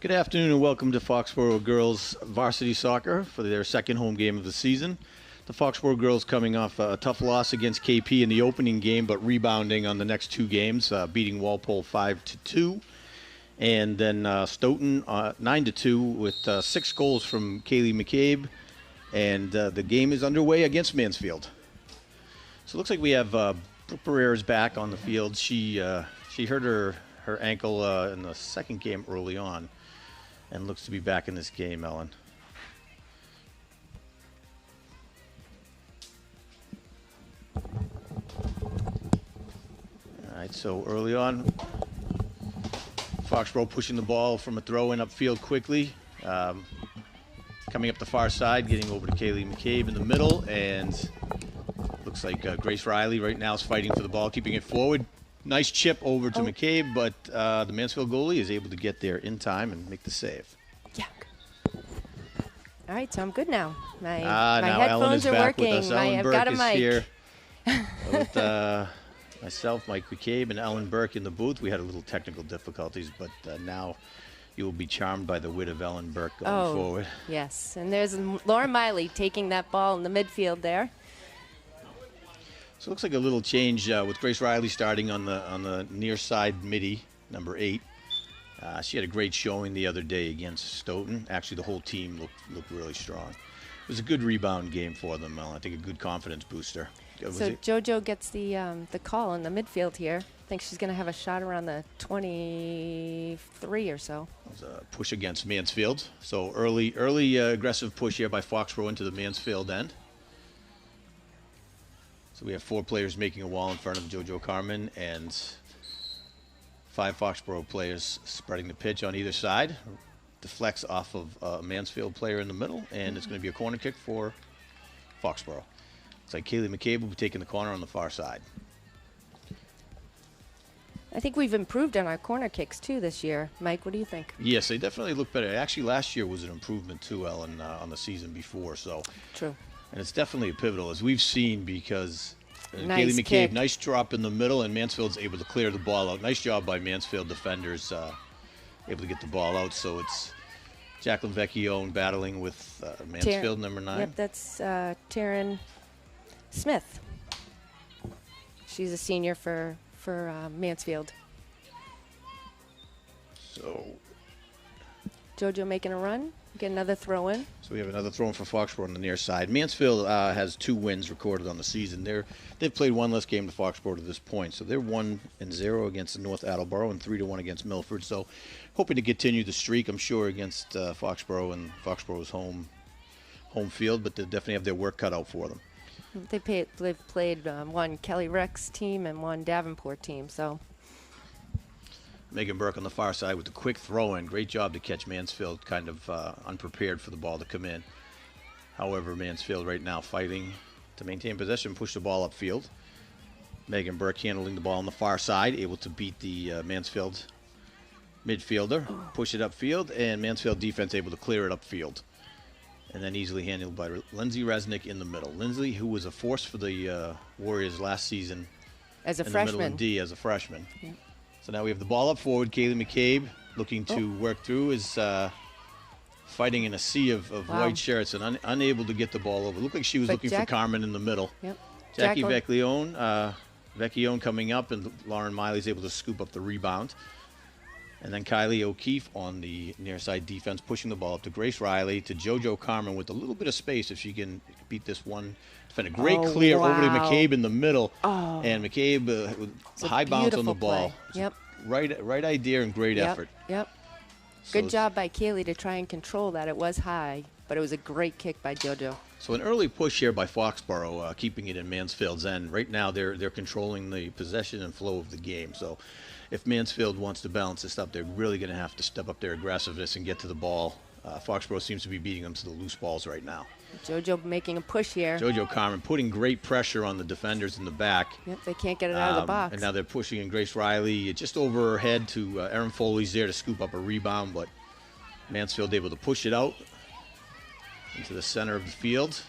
Good afternoon and welcome to Foxboro Girls Varsity Soccer for their second home game of the season. The Foxboro Girls coming off a tough loss against KP in the opening game, but rebounding on the next two games, beating Walpole 5-2. And then Stoughton 9-2 with 6 goals from Kaylee McCabe. And the game is underway against Mansfield. So it looks like we have Brooke Barrera's back on the field. She hurt her ankle in the second game early on and looks to be back in this game, Ellen. All right, so early on, Foxborough pushing the ball from a throw-in upfield quickly. Coming up the far side, getting over to Kaylee McCabe in the middle, and looks like Grace Riley right now is fighting for the ball, keeping it forward. Nice chip over to McCabe, but the Mansfield goalie is able to get there in time and make the save. Yuck. All right, so I'm good now. My now headphones are working. I've got a mic. Here with myself, Mike McCabe, and Ellen Burke in the booth. We had a little technical difficulties, but now you will be charmed by the wit of Ellen Burke going forward. Yes, and there's Lauren Miley taking that ball in the midfield there. So it looks like a little change with Grace Riley starting on the near side midi, number 8. She had a great showing the other day against Stoughton. Actually, the whole team looked really strong. It was a good rebound game for them, Ellen. I think a good confidence booster. So JoJo gets the call in the midfield here. I think she's going to have a shot around the 23 or so. It was a push against Mansfield. So early aggressive push here by Foxborough into the Mansfield end. So we have 4 players making a wall in front of JoJo Carmen and 5 Foxborough players spreading the pitch on either side. Deflects off of a Mansfield player in the middle, and it's going to be a corner kick for Foxborough. It's like Kaylee McCabe will be taking the corner on the far side. I think we've improved on our corner kicks, too, this year. Mike, what do you think? Yes, they definitely look better. Actually, last year was an improvement, too, Ellen, on the season before. So true. And it's definitely a pivotal, as we've seen, because nice Kaylee McCabe, kick. nice drop in the middle, and Mansfield's able to clear the ball out. Nice job by Mansfield defenders, able to get the ball out. So it's Jacqueline Vecchione battling with Mansfield, number 9. Yep, that's Taryn Smith. She's a senior for Mansfield. So JoJo making a run. Get another throw in. So we have another throw in for Foxborough on the near side. Mansfield has 2 wins recorded on the season. They've played one less game to Foxborough to this point. So they're 1-0 against North Attleboro and 3-1 against Milford. So hoping to continue the streak, I'm sure, against Foxborough and Foxborough's home field, but they definitely have their work cut out for them. They've played one Kelly Rex team and one Davenport team. So Megan Burke on the far side with the quick throw-in. Great job to catch Mansfield kind of unprepared for the ball to come in. However, Mansfield right now fighting to maintain possession, push the ball upfield. Megan Burke handling the ball on the far side, able to beat the Mansfield midfielder, push it upfield, and Mansfield defense able to clear it upfield. And then easily handled by Lindsay Resnick in the middle. Lindsay, who was a force for the Warriors last season as a in freshman. the middle in D as a freshman. Yeah. So now we have the ball up forward. Kaylee McCabe looking to work through, is fighting in a sea of white shirts and unable to get the ball over. Looked like she was looking for Carmen in the middle. Yep. Jackie Vecchione coming up, and Lauren Miley's able to scoop up the rebound. And then Kylie O'Keefe on the near side defense, pushing the ball up to Grace Riley, to JoJo Carmen with a little bit of space if she can beat this one defender. Great clear over to McCabe in the middle. And McCabe with high bounce on the ball. Yep. Right idea and great effort. Yep. Good job by Kaylee to try and control that. It was high, but it was a great kick by JoJo. So an early push here by Foxborough, keeping it in Mansfield's end. Right now they're controlling the possession and flow of the game. So if Mansfield wants to balance this up, they're really going to have to step up their aggressiveness and get to the ball. Foxborough seems to be beating them to the loose balls right now. JoJo making a push here. JoJo Carmen putting great pressure on the defenders in the back. Yep, they can't get it out of the box. And now they're pushing in Grace Riley just over her head to Erin Foley's there to scoop up a rebound, but Mansfield able to push it out into the center of the field.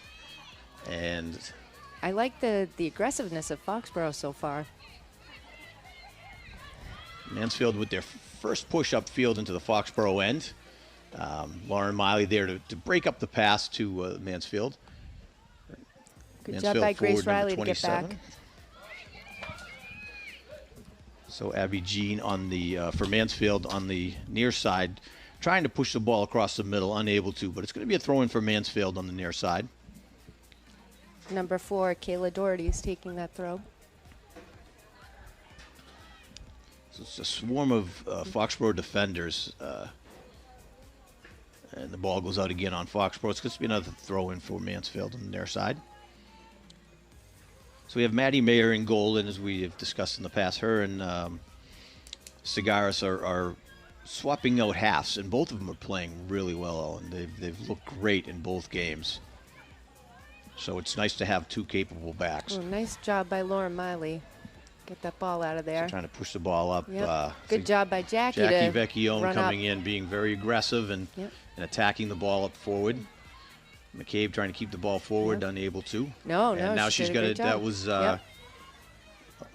And I like the aggressiveness of Foxborough so far. Mansfield with their first push up field into the Foxborough end. Lauren Miley there to break up the pass to Mansfield. Good Mansfield job by Grace forward, Riley to number get 27. back. So Abby Jean on the for Mansfield on the near side, trying to push the ball across the middle, unable to, but it's going to be a throw-in for Mansfield on the near side. Number 4, Kayla Doherty is taking that throw. So it's a swarm of Foxborough defenders. And the ball goes out again on Foxborough. It's going to be another throw-in for Mansfield on the near side. So we have Maddie Mayer in goal, and as we have discussed in the past, her and Cigaris are swapping out halves, and both of them are playing really well, and they've looked great in both games. So it's nice to have two capable backs. Oh, nice job by Lauren Miley. Get that ball out of there. So trying to push the ball up. Yep. Good job by Jackie Vecchione coming in, being very aggressive and attacking the ball up forward. McCabe trying to keep the ball forward, unable to. No, and now she's got it. That was Yep.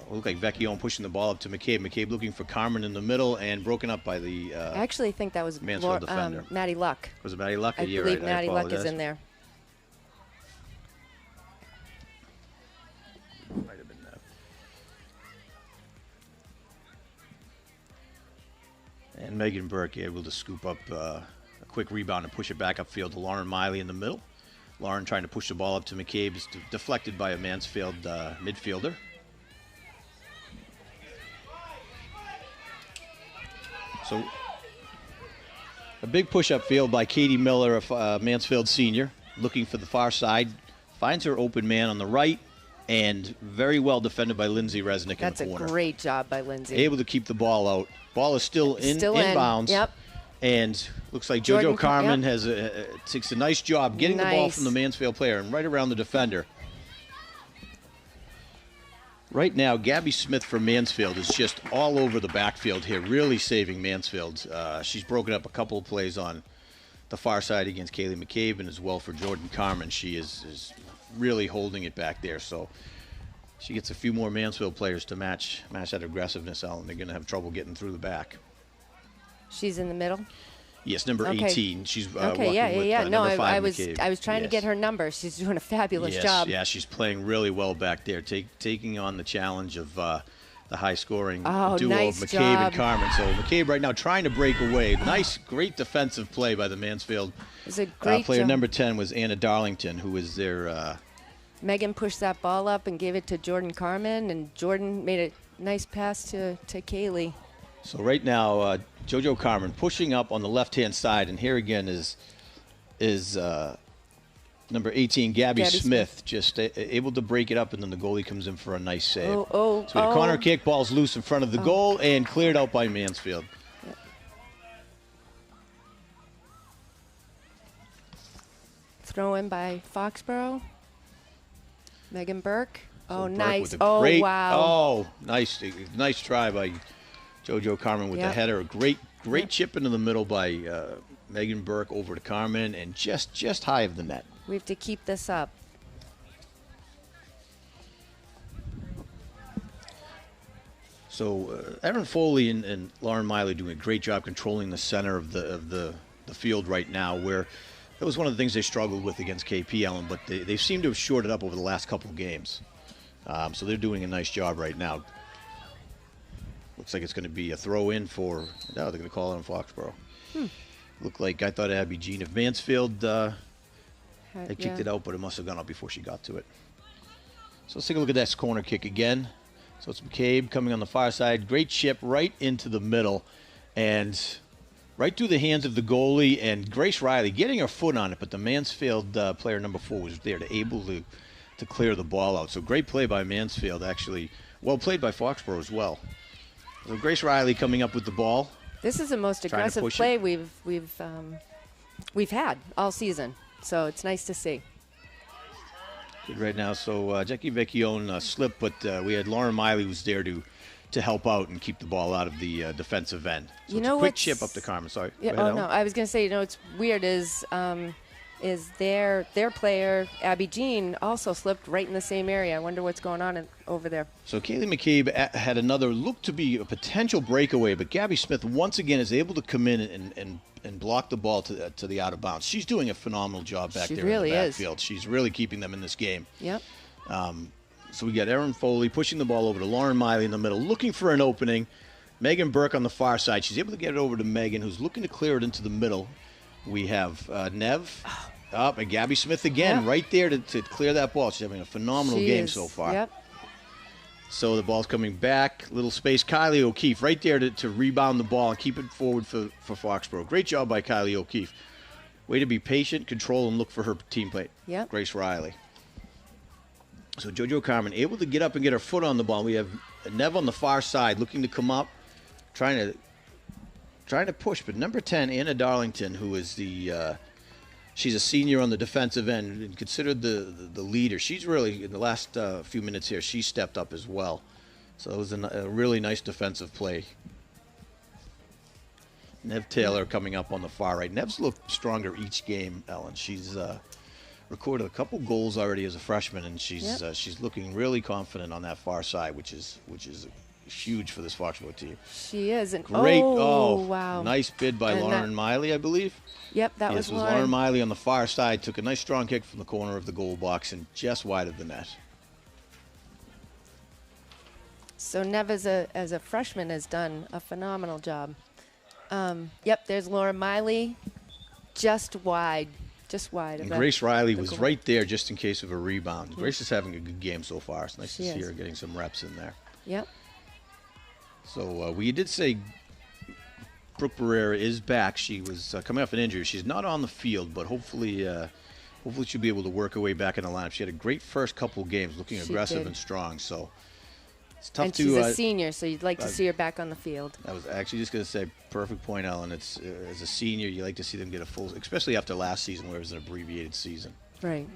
looked like Vecchione pushing the ball up to McCabe. McCabe looking for Carmen in the middle and broken up by the I actually think that was Mansfield defender. Maddie Luck. Was it Maddie Luck? I believe Maddie Luck is in there. Might have been that. And Megan Burke able to scoop up a quick rebound and push it back upfield to Lauren Miley in the middle. Lauren trying to push the ball up to McCabe is deflected by a Mansfield midfielder. So a big push upfield by Katie Miller, a Mansfield senior, looking for the far side. Finds her open man on the right, and very well defended by Lindsay Resnick in the corner. That's a great job by Lindsay. Able to keep the ball out. Ball is still inbounds. Yep. And looks like JoJo Carmen takes a nice job getting the ball from the Mansfield player and right around the defender. Right now, Gabby Smith from Mansfield is just all over the backfield here, really saving Mansfield. She's broken up a couple of plays on the far side against Kaylee McCabe, and as well for Jordan Carmen. She is really holding it back there. So she gets a few more Mansfield players to match that aggressiveness out, and they're going to have trouble getting through the back. She's in the middle? Yes, number 18. She's walking with No, number 5, I was trying to get her number. She's doing a fabulous job. Yeah, she's playing really well back there, taking on the challenge of the high-scoring duo of McCabe and Carmen. So McCabe right now trying to break away. Nice, great defensive play by the Mansfield player. Job. Number 10 was Anna Darlington, who was their... Megan pushed that ball up and gave it to Jordan Carmen, and Jordan made a nice pass to Kaylee. So right now, JoJo Carmen pushing up on the left-hand side, and here again is number 18, Gabby Smith, just able to break it up, and then the goalie comes in for a nice save. So we had a corner kick, ball's loose in front of the goal, and cleared out by Mansfield. Yep. Throw in by Foxborough. Megan Burke. So nice. Burke with Wow. Oh, nice try by JoJo Carmen with the header. Great chip into the middle by Megan Burke over to Carmen, and just high of the net. We have to keep this up. So Erin Foley and Lauren Miley doing a great job controlling the center of the field right now, where that was one of the things they struggled with against KP, Ellen, but they seem to have shored it up over the last couple of games. So they're doing a nice job right now. Looks like it's going to be a throw-in for... No, they're going to call it on Foxborough. Looked like I thought Abby Jean of Mansfield had kicked it out, but it must have gone out before she got to it. So let's take a look at this corner kick again. So it's McCabe coming on the far side. Great chip right into the middle. And right through the hands of the goalie, and Grace Riley getting her foot on it, but the Mansfield player number 4 was there able to clear the ball out. So great play by Mansfield, actually. Well played by Foxborough as well. So Grace Riley coming up with the ball. This is the most aggressive play we've had all season. So it's nice to see. Good right now. So Jackie Vecchione slipped, but we had Lauren Miley was there to help out and keep the ball out of the defensive end. So it's a quick chip up to Carmen. Sorry. Yeah, ahead, no. I was going to say, what's weird is is their player, Abby Jean, also slipped right in the same area. I wonder what's going on over there. So Kaylee McCabe had another look to be a potential breakaway, but Gabby Smith once again is able to come in and block the ball to the out of bounds. She's doing a phenomenal job back there in the backfield. She's really keeping them in this game. Yep. So we got Erin Foley pushing the ball over to Lauren Miley in the middle, looking for an opening. Megan Burke on the far side. She's able to get it over to Megan, who's looking to clear it into the middle. We have Nev up and Gabby Smith again right there to clear that ball. She's having a phenomenal game so far. Yep. So the ball's coming back. Little space. Kylie O'Keefe right there to rebound the ball and keep it forward for Foxborough. Great job by Kylie O'Keefe. Way to be patient, control, and look for her teammate, Grace Riley. So JoJo Carmen able to get up and get her foot on the ball. We have Nev on the far side looking to come up, trying to push. But number 10, Anna Darlington, who is she's a senior on the defensive end and considered the leader. She's really, in the last few minutes here, she stepped up as well. So it was a really nice defensive play. Nev Taylor coming up on the far right. Nev's looked stronger each game, Ellen. She's recorded a couple goals already as a freshman, and she's looking really confident on that far side, which is huge for this Foxborough team. She is. And great. Wow. Nice bid by Lauren Miley, I believe. Yep, that was Lauren. Lauren Miley on the far side. Took a nice strong kick from the corner of the goal box and just wide of the net. So Nev, as a freshman, has done a phenomenal job. Yep, there's Lauren Miley, just wide. And Grace Riley was right there just in case of a rebound. Grace is having a good game so far. It's nice to see her getting some reps in there. Yep. So we did say Brooke Barrera is back. She was coming off an injury. She's not on the field, but hopefully she'll be able to work her way back in the lineup. She had a great first couple of games, looking aggressive and strong. So it's tough and she's a senior, so you'd like to see her back on the field. I was actually just going to say, perfect point, Ellen. It's as a senior, you like to see them get a full, especially after last season where it was an abbreviated season. Right.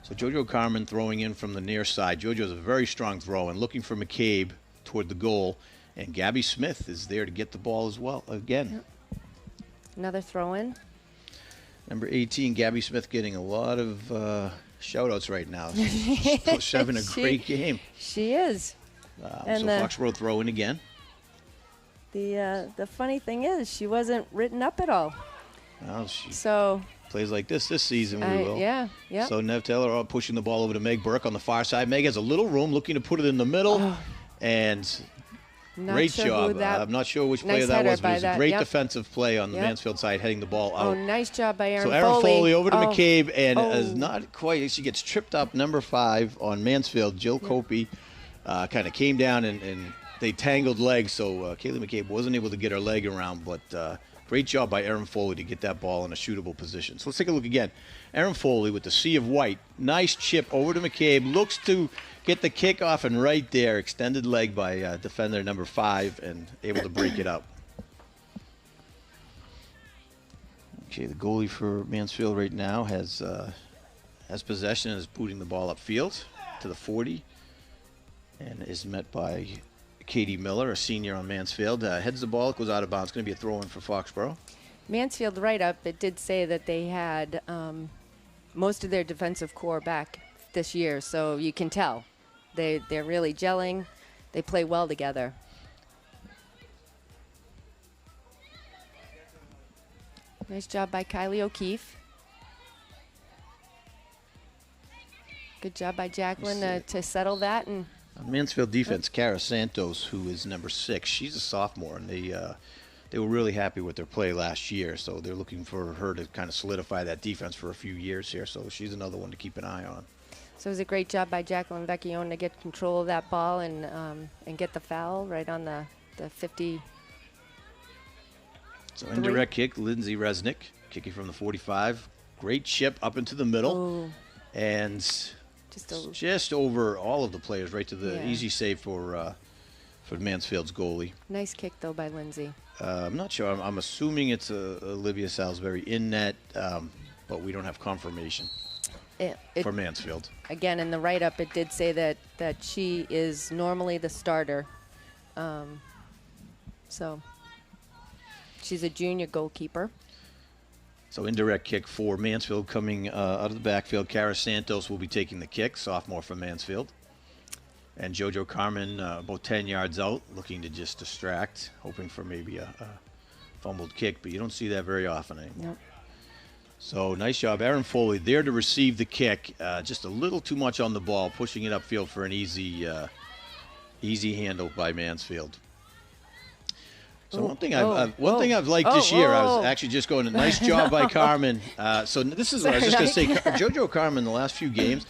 So JoJo Carmen throwing in from the near side. JoJo's a very strong throw and looking for McCabe toward the goal. And Gabby Smith is there to get the ball as well again. Yep. Another throw in. Number 18, Gabby Smith getting a lot of shout-outs right now. She's having a great game. She is. And so Foxborough throw in again. The funny thing is, she wasn't written up at all. Well, she plays like this season. We will. Yeah. So Nev Taylor pushing the ball over to Meg Burke on the far side. Meg has a little room, looking to put it in the middle, and great job. I'm not sure which player that was, but it was a great defensive play on the Mansfield side, heading the ball out. Oh, nice job by Erin Foley. So Erin Foley over to McCabe, and is not quite. She gets tripped up. Number 5 on Mansfield, Jill Copey, kind of came down and they tangled legs, so Kaylee McCabe wasn't able to get her leg around, but great job by Erin Foley to get that ball in a shootable position. So let's take a look again. Erin Foley with the sea of white. Nice chip over to McCabe. Looks to get the kickoff, and right there, extended leg by defender number 5, and able to break it up. Okay, the goalie for Mansfield right now has possession and is booting the ball upfield to the 40, and is met by Katie Miller, a senior on Mansfield. Heads the ball, it goes out of bounds. It's going to be a throw-in for Foxborough. Mansfield write-up, it did say that they had most of their defensive core back this year, so you can tell. They're really gelling. They play well together. Nice job by Kylie O'Keefe. Good job by Jacqueline to settle that. And Mansfield defense, Cara Santos, who is number 6, she's a sophomore, and they were really happy with their play last year, so they're looking for her to kind of solidify that defense for a few years here, so she's another one to keep an eye on. So it was a great job by Jacqueline Vecchione to get control of that ball and get the foul right on the 50. So indirect kick, Lindsay Resnick, kicking from the 45. Great chip up into the middle. And just over all of the players, right to the easy save for Mansfield's goalie. Nice kick, though, by Lindsay. I'm not sure. I'm assuming it's Olivia Salisbury in net, but we don't have confirmation for Mansfield. Again, in the write-up, it did say that she is normally the starter. So she's a junior goalkeeper. So indirect kick for Mansfield coming out of the backfield. Cara Santos will be taking the kick, sophomore from Mansfield. And JoJo Carmen about 10 yards out, looking to just distract, hoping for maybe a fumbled kick, but you don't see that very often anymore. Yep. So nice job. Aaron Foley there to receive the kick. Just a little too much on the ball, pushing it upfield for an easy handle by Mansfield. So one thing I've liked this year, I was actually just going, nice job by Carmen. So this is what I was just going to say. JoJo Carmen, the last few games,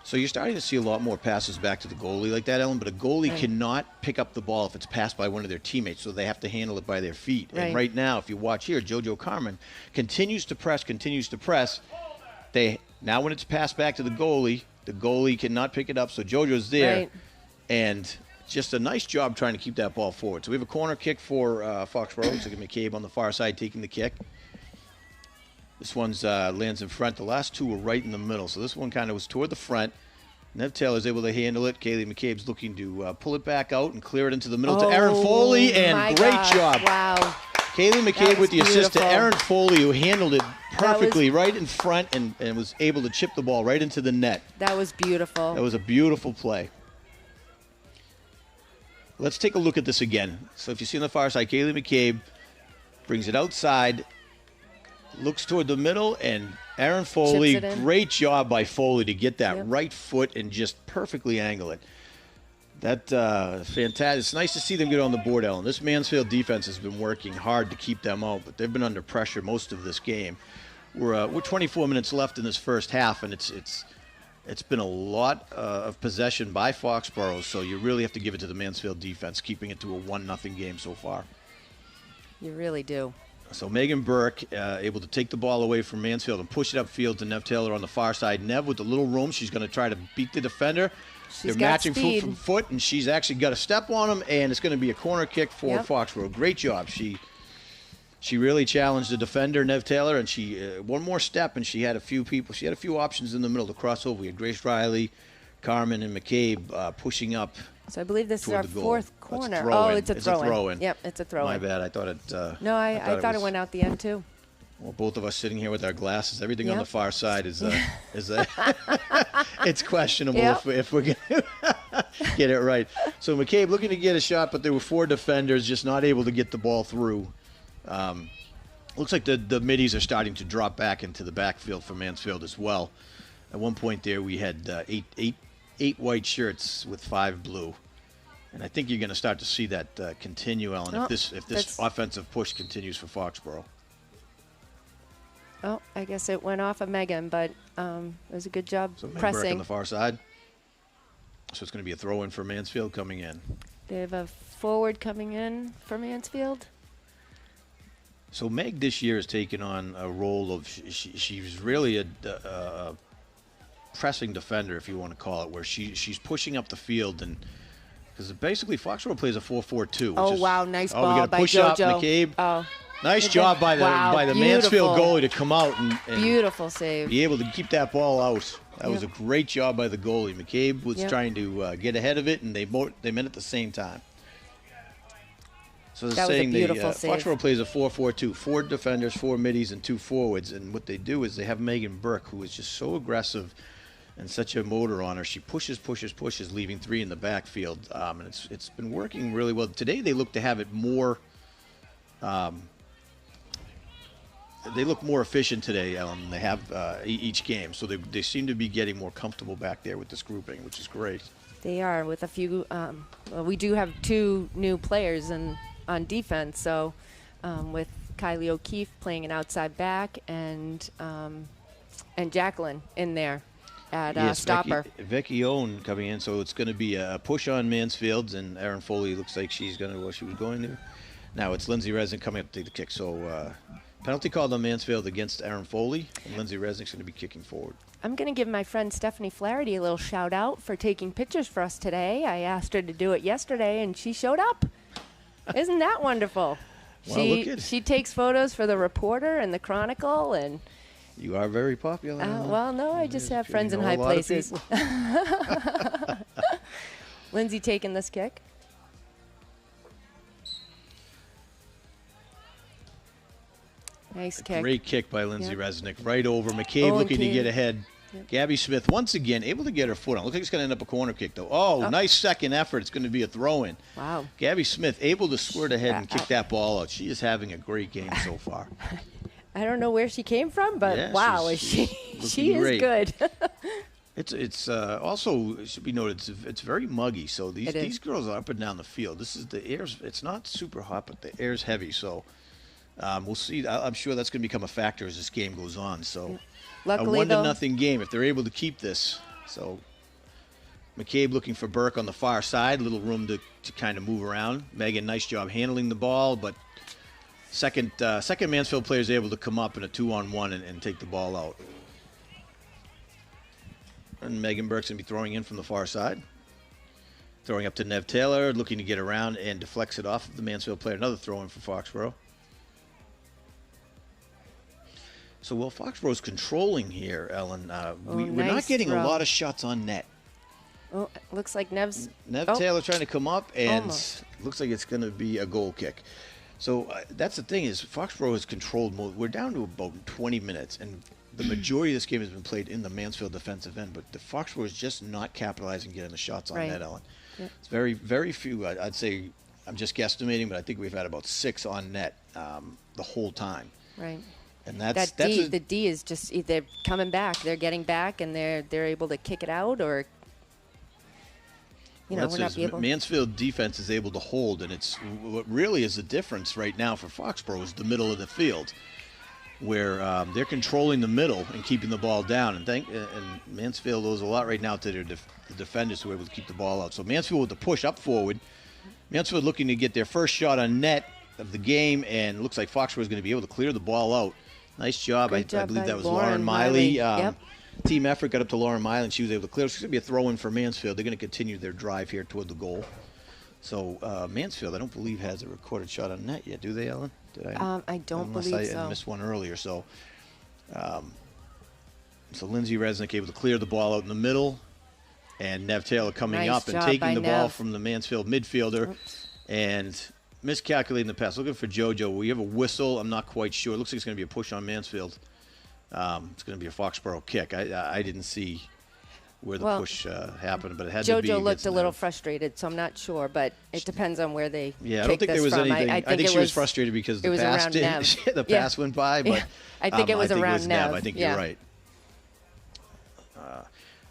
so you're starting to see a lot more passes back to the goalie like that, Ellen, but a goalie cannot pick up the ball if it's passed by one of their teammates, so they have to handle it by their feet. Right. And right now, if you watch here, JoJo Carmen continues to press. Now when it's passed back to the goalie cannot pick it up, so JoJo's there. Right. And just a nice job trying to keep that ball forward. So we have a corner kick for Foxborough. Looks like McCabe on the far side taking the kick. This one's lands in front. The last two were right in the middle. So this one kind of was toward the front. Nev Taylor's able to handle it. Kaylee McCabe's looking to pull it back out and clear it into the middle to Aaron Foley. And great job. Wow. Kaylee McCabe with the assist to Aaron Foley, who handled it perfectly right in front and was able to chip the ball right into the net. That was beautiful. That was a beautiful play. Let's take a look at this again. So if you see on the far side, Kaylee McCabe brings it outside, looks toward the middle, and Aaron Foley, great job by Foley to get that right foot and just perfectly angle it. That fantastic. It's nice to see them get on the board, Ellen. This Mansfield defense has been working hard to keep them out, but they've been under pressure most of this game. We're 24 minutes left in this first half, and it's been a lot of possession by Foxborough, so you really have to give it to the Mansfield defense, keeping it to a 1-0 game so far. You really do. So Megan Burke able to take the ball away from Mansfield and push it upfield to Nev Taylor on the far side. Nev with a little room. She's going to try to beat the defender. They're matching foot from foot, and she's actually got a step on him, and it's going to be a corner kick for Foxborough. Great job. She really challenged the defender, Nev Taylor, and she one more step, and she had a few people. She had a few options in the middle to cross over. We had Grace Riley, Carmen, and McCabe pushing up. So I believe this is our fourth corner. It's a throw-in. Yep, it's a throw-in. My bad. I thought it. No, I thought it went out the end too. Well, both of us sitting here with our glasses, everything on the far side is it's questionable if we're going to get it right. So McCabe looking to get a shot, but there were four defenders just not able to get the ball through. Looks like the middies are starting to drop back into the backfield for Mansfield as well. At one point there, we had eight white shirts with 5 blue. And I think you're going to start to see that continue, Ellen, if this offensive push continues for Foxborough. Oh, I guess it went off of Megan, but it was a good job pressing. Burke on the far side. So it's going to be a throw-in for Mansfield coming in. They have a forward coming in for Mansfield. So Meg this year has taken on a role of she's really a pressing defender, if you want to call it, where she's pushing up the field, and because basically Foxborough plays a 4-4-2. Oh wow, nice ball we got to by push JoJo. Up, McCabe. Oh. Nice job by the Mansfield goalie to come out and beautiful save. Be able to keep that ball out. That was a great job by the goalie. McCabe was trying to get ahead of it, and they met at the same time. So they're saying Foxborough plays a 4-4-2, 4 defenders, 4 middies, and 2 forwards. And what they do is they have Megan Burke, who is just so aggressive and such a motor on her. She pushes, leaving 3 in the backfield. And it's been working really well. Today they look to have it more. They look more efficient today, Ellen, than they have each game. So they seem to be getting more comfortable back there with this grouping, which is great. They are with a few. We do have 2 new players on defense. So with Kylie O'Keefe playing an outside back and Jacqueline in there at stopper. Vicky Owen coming in. So it's going to be a push on Mansfield, and Aaron Foley looks like she was going to. Now it's Lindsay Resnick coming up to take the kick. So penalty called on Mansfield against Aaron Foley, and Lindsay Resnick's going to be kicking forward. I'm going to give my friend Stephanie Flaherty a little shout out for taking pictures for us today. I asked her to do it yesterday, and she showed up. Isn't that wonderful? She takes photos for the Reporter and the Chronicle, and you are very popular. Well, no, I just have friends in high places. Lindsay taking this kick. Nice kick. Great kick by Lindsay Resnick. Right over. McCabe looking to get ahead. Gabby Smith, once again, able to get her foot on. Looks like it's going to end up a corner kick, though. Oh, nice second effort. It's going to be a throw-in. Wow. Gabby Smith able to squirt ahead and kick that ball out. She is having a great game so far. I don't know where she came from, but wow, she is good. It's also, it should be noted, it's very muggy. So these girls are up and down the field. This is the air's. It's not super hot, but the air's heavy. So we'll see. I'm sure that's going to become a factor as this game goes on. So. Luckily, a 1-0 game if they're able to keep this. So McCabe looking for Burke on the far side. Little room to kind of move around. Megan, nice job handling the ball, but second Mansfield player is able to come up in a 2-on-1 and take the ball out. And Megan Burke's going to be throwing in from the far side. Throwing up to Nev Taylor, looking to get around and deflects it off of the Mansfield player. Another throw in for Foxborough. So while Foxborough's controlling here, Ellen, we're not getting a lot of shots on net. Oh, looks like Nev Taylor trying to come up, and looks like it's going to be a goal kick. So that's the thing is Foxborough has controlled most. We're down to about 20 minutes, and the majority of this game has been played in the Mansfield defensive end, but the Foxborough is just not capitalizing getting the shots on net, Ellen. Yep. It's very, very few. I'd say, I'm just guesstimating, but I think we've had about 6 on net the whole time. Right. And the D is just they're coming back. They're getting back, and they're able to kick it out, or we're not be able. Mansfield defense is able to hold, and it's what really is the difference right now for Foxborough is the middle of the field, where they're controlling the middle and keeping the ball down. And Mansfield owes a lot right now to their defenders who are able to keep the ball out. So Mansfield with the push up forward. Mansfield looking to get their first shot on net of the game, and it looks like Foxborough is going to be able to clear the ball out. Nice job. I believe that was Lauren Miley. Team effort got up to Lauren Miley, and she was able to clear. It's going to be a throw-in for Mansfield. They're going to continue their drive here toward the goal. So Mansfield, I don't believe, has a recorded shot on net yet, do they, Ellen? I don't believe so. Unless I missed one earlier. So Lindsay Resnick able to clear the ball out in the middle, and Nev Taylor coming up and taking the ball from the Mansfield midfielder. And miscalculating the pass. Looking for JoJo. We have a whistle. I'm not quite sure. It looks like it's going to be a push on Mansfield. It's going to be a Foxborough kick. I didn't see where the push happened, but it had to be. JoJo looked a little frustrated, so I'm not sure, but it depends on where they I don't think there was anything. I think she was frustrated because the pass the pass went by, but I think it was around Nev. I think you're right.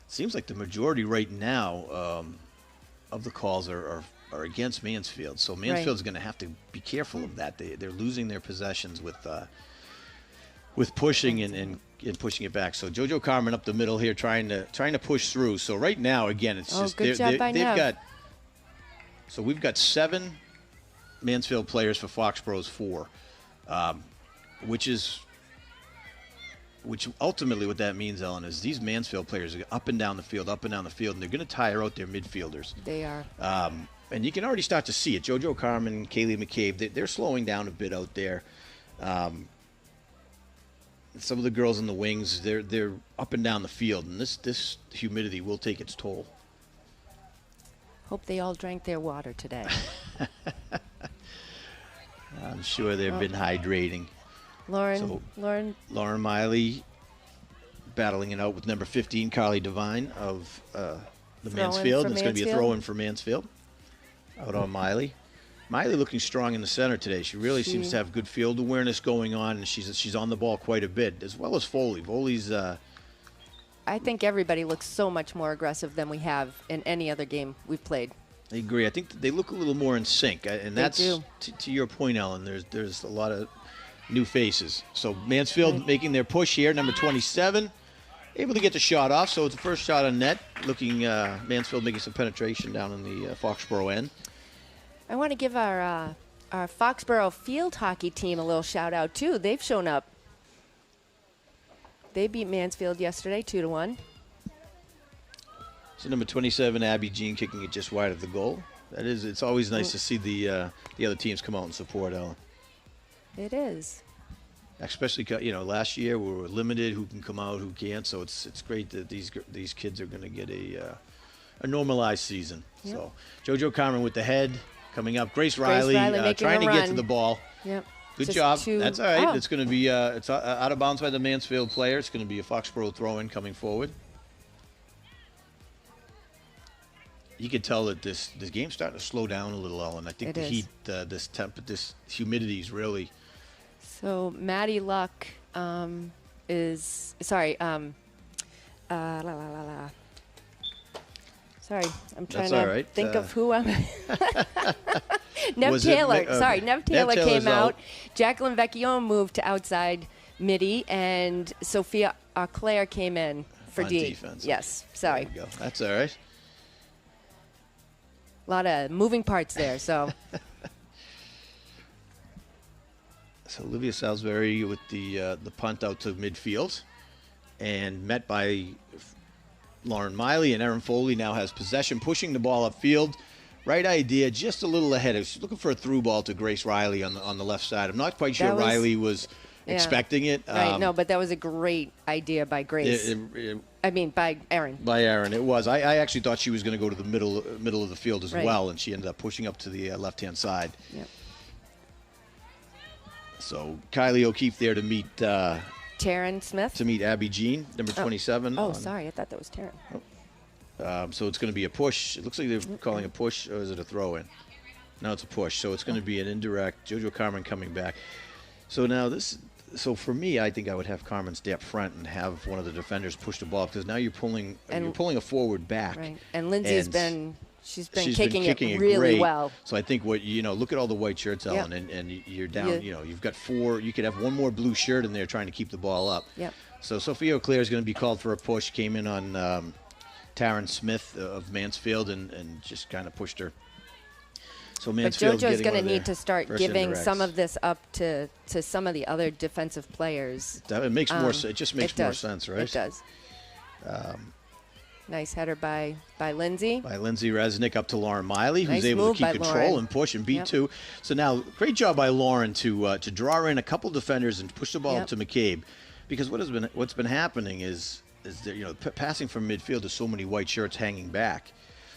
Seems like the majority right now of the calls are against Mansfield, so Mansfield's going to have to be careful of that. They're losing their possessions with pushing and pushing it back. So JoJo Carmen up the middle here, trying to push through. So right now, again, it's just they've got. So we've got 7 Mansfield players for Foxborough's 4, which ultimately what that means, Ellen, is these Mansfield players are up and down the field, and they're going to tire out their midfielders. They are. And you can already start to see it. JoJo Carmen, Kaylee McCabe, they're slowing down a bit out there. Some of the girls in the wings, they're up and down the field, and this humidity will take its toll. Hope they all drank their water today. I'm sure they've been hydrating. Lauren Miley battling it out with number 15, Carly Devine of the Mansfield. And it's going to be a throw-in for Mansfield. Out on Miley. Miley looking strong in the center today. She really seems to have good field awareness going on, and she's on the ball quite a bit, as well as Foley. Foley's. I think everybody looks so much more aggressive than we have in any other game we've played. I agree. I think they look a little more in sync, and that's to your point, Ellen. There's a lot of new faces. So Mansfield making their push here, number 27. Able to get the shot off, so it's the first shot on net. Looking Mansfield making some penetration down in the Foxborough end. I want to give our Foxborough field hockey team a little shout out too. They've shown up. They beat Mansfield yesterday, 2-1. So number 27, Abby Jean, kicking it just wide of the goal. It's always nice to see the other teams come out and support, Ellen. It is. Especially, last year we were limited who can come out, who can't. So it's great that these kids are going to get a normalized season. Yep. So JoJo Carmen with the head coming up. Grace Riley trying to get to the ball. Yep. Good Just job. two- That's all right. oh. It's going to be it's out of bounds by the Mansfield player. It's going to be a Foxborough throw-in coming forward. You can tell that this game's starting to slow down a little, Ellen. I think It the is. heat, this humidity is really. So Maddie Luck is sorry. Sorry, I'm trying That's all to right. think of who I'm. Nev Was it Taylor. Ne- Sorry, Nev Taylor Taylor's came out. out. Jacqueline Vecchione moved to outside midi, and Sophia Claire came in for On D. defense. Yes, sorry. There you go. That's all right. A lot of moving parts there. So So Olivia Salisbury with the punt out to midfield, and met by Lauren Miley, and Erin Foley now has possession, pushing the ball upfield. Right idea, just a little ahead. She's looking for a through ball to Grace Riley on the left side. I'm not quite sure Riley was expecting it. Right, no, but that was a great idea by Grace. I mean, by Erin. By Erin, it was. I actually thought she was going to go to the middle of the field as Right. well, and she ended up pushing up to the left-hand side. Yep. So Kylie O'Keefe there to meet Taryn Smith. Abby Jean, number 27. Oh, sorry, I thought that was Taryn. So it's going to be a push. It looks like they're calling a push, or is it a throw-in? No, it's a push. So it's going to be an indirect. JoJo Carmen coming back. So now so for me, I think I would have Carmen stay up front and have one of the defenders push the ball, because now you're pulling a forward back. Right, and Lindsay's been she's kicking been it really great. well. So I think look at all the white shirts, Ellen, and you're down. You've got 4. You could have one more blue shirt in there trying to keep the ball up. Yep. So Sophia O'Clair is going to be called for a push. Came in on Taryn Smith of Mansfield and just kind of pushed her. So But Mansfield's JoJo's going to need to start first giving indirects. some of this up to some of the other defensive players. It makes more. It just makes more sense, right? It does. Nice header by Lindsay. By Lindsay Resnick up to Lauren Miley, who's Nice able move to by keep control Lauren. and push and beat Yep. 2. So now, great job by Lauren to draw in a couple defenders and push the ball Yep. up to McCabe, because what's been happening is that passing from midfield to so many white shirts hanging back.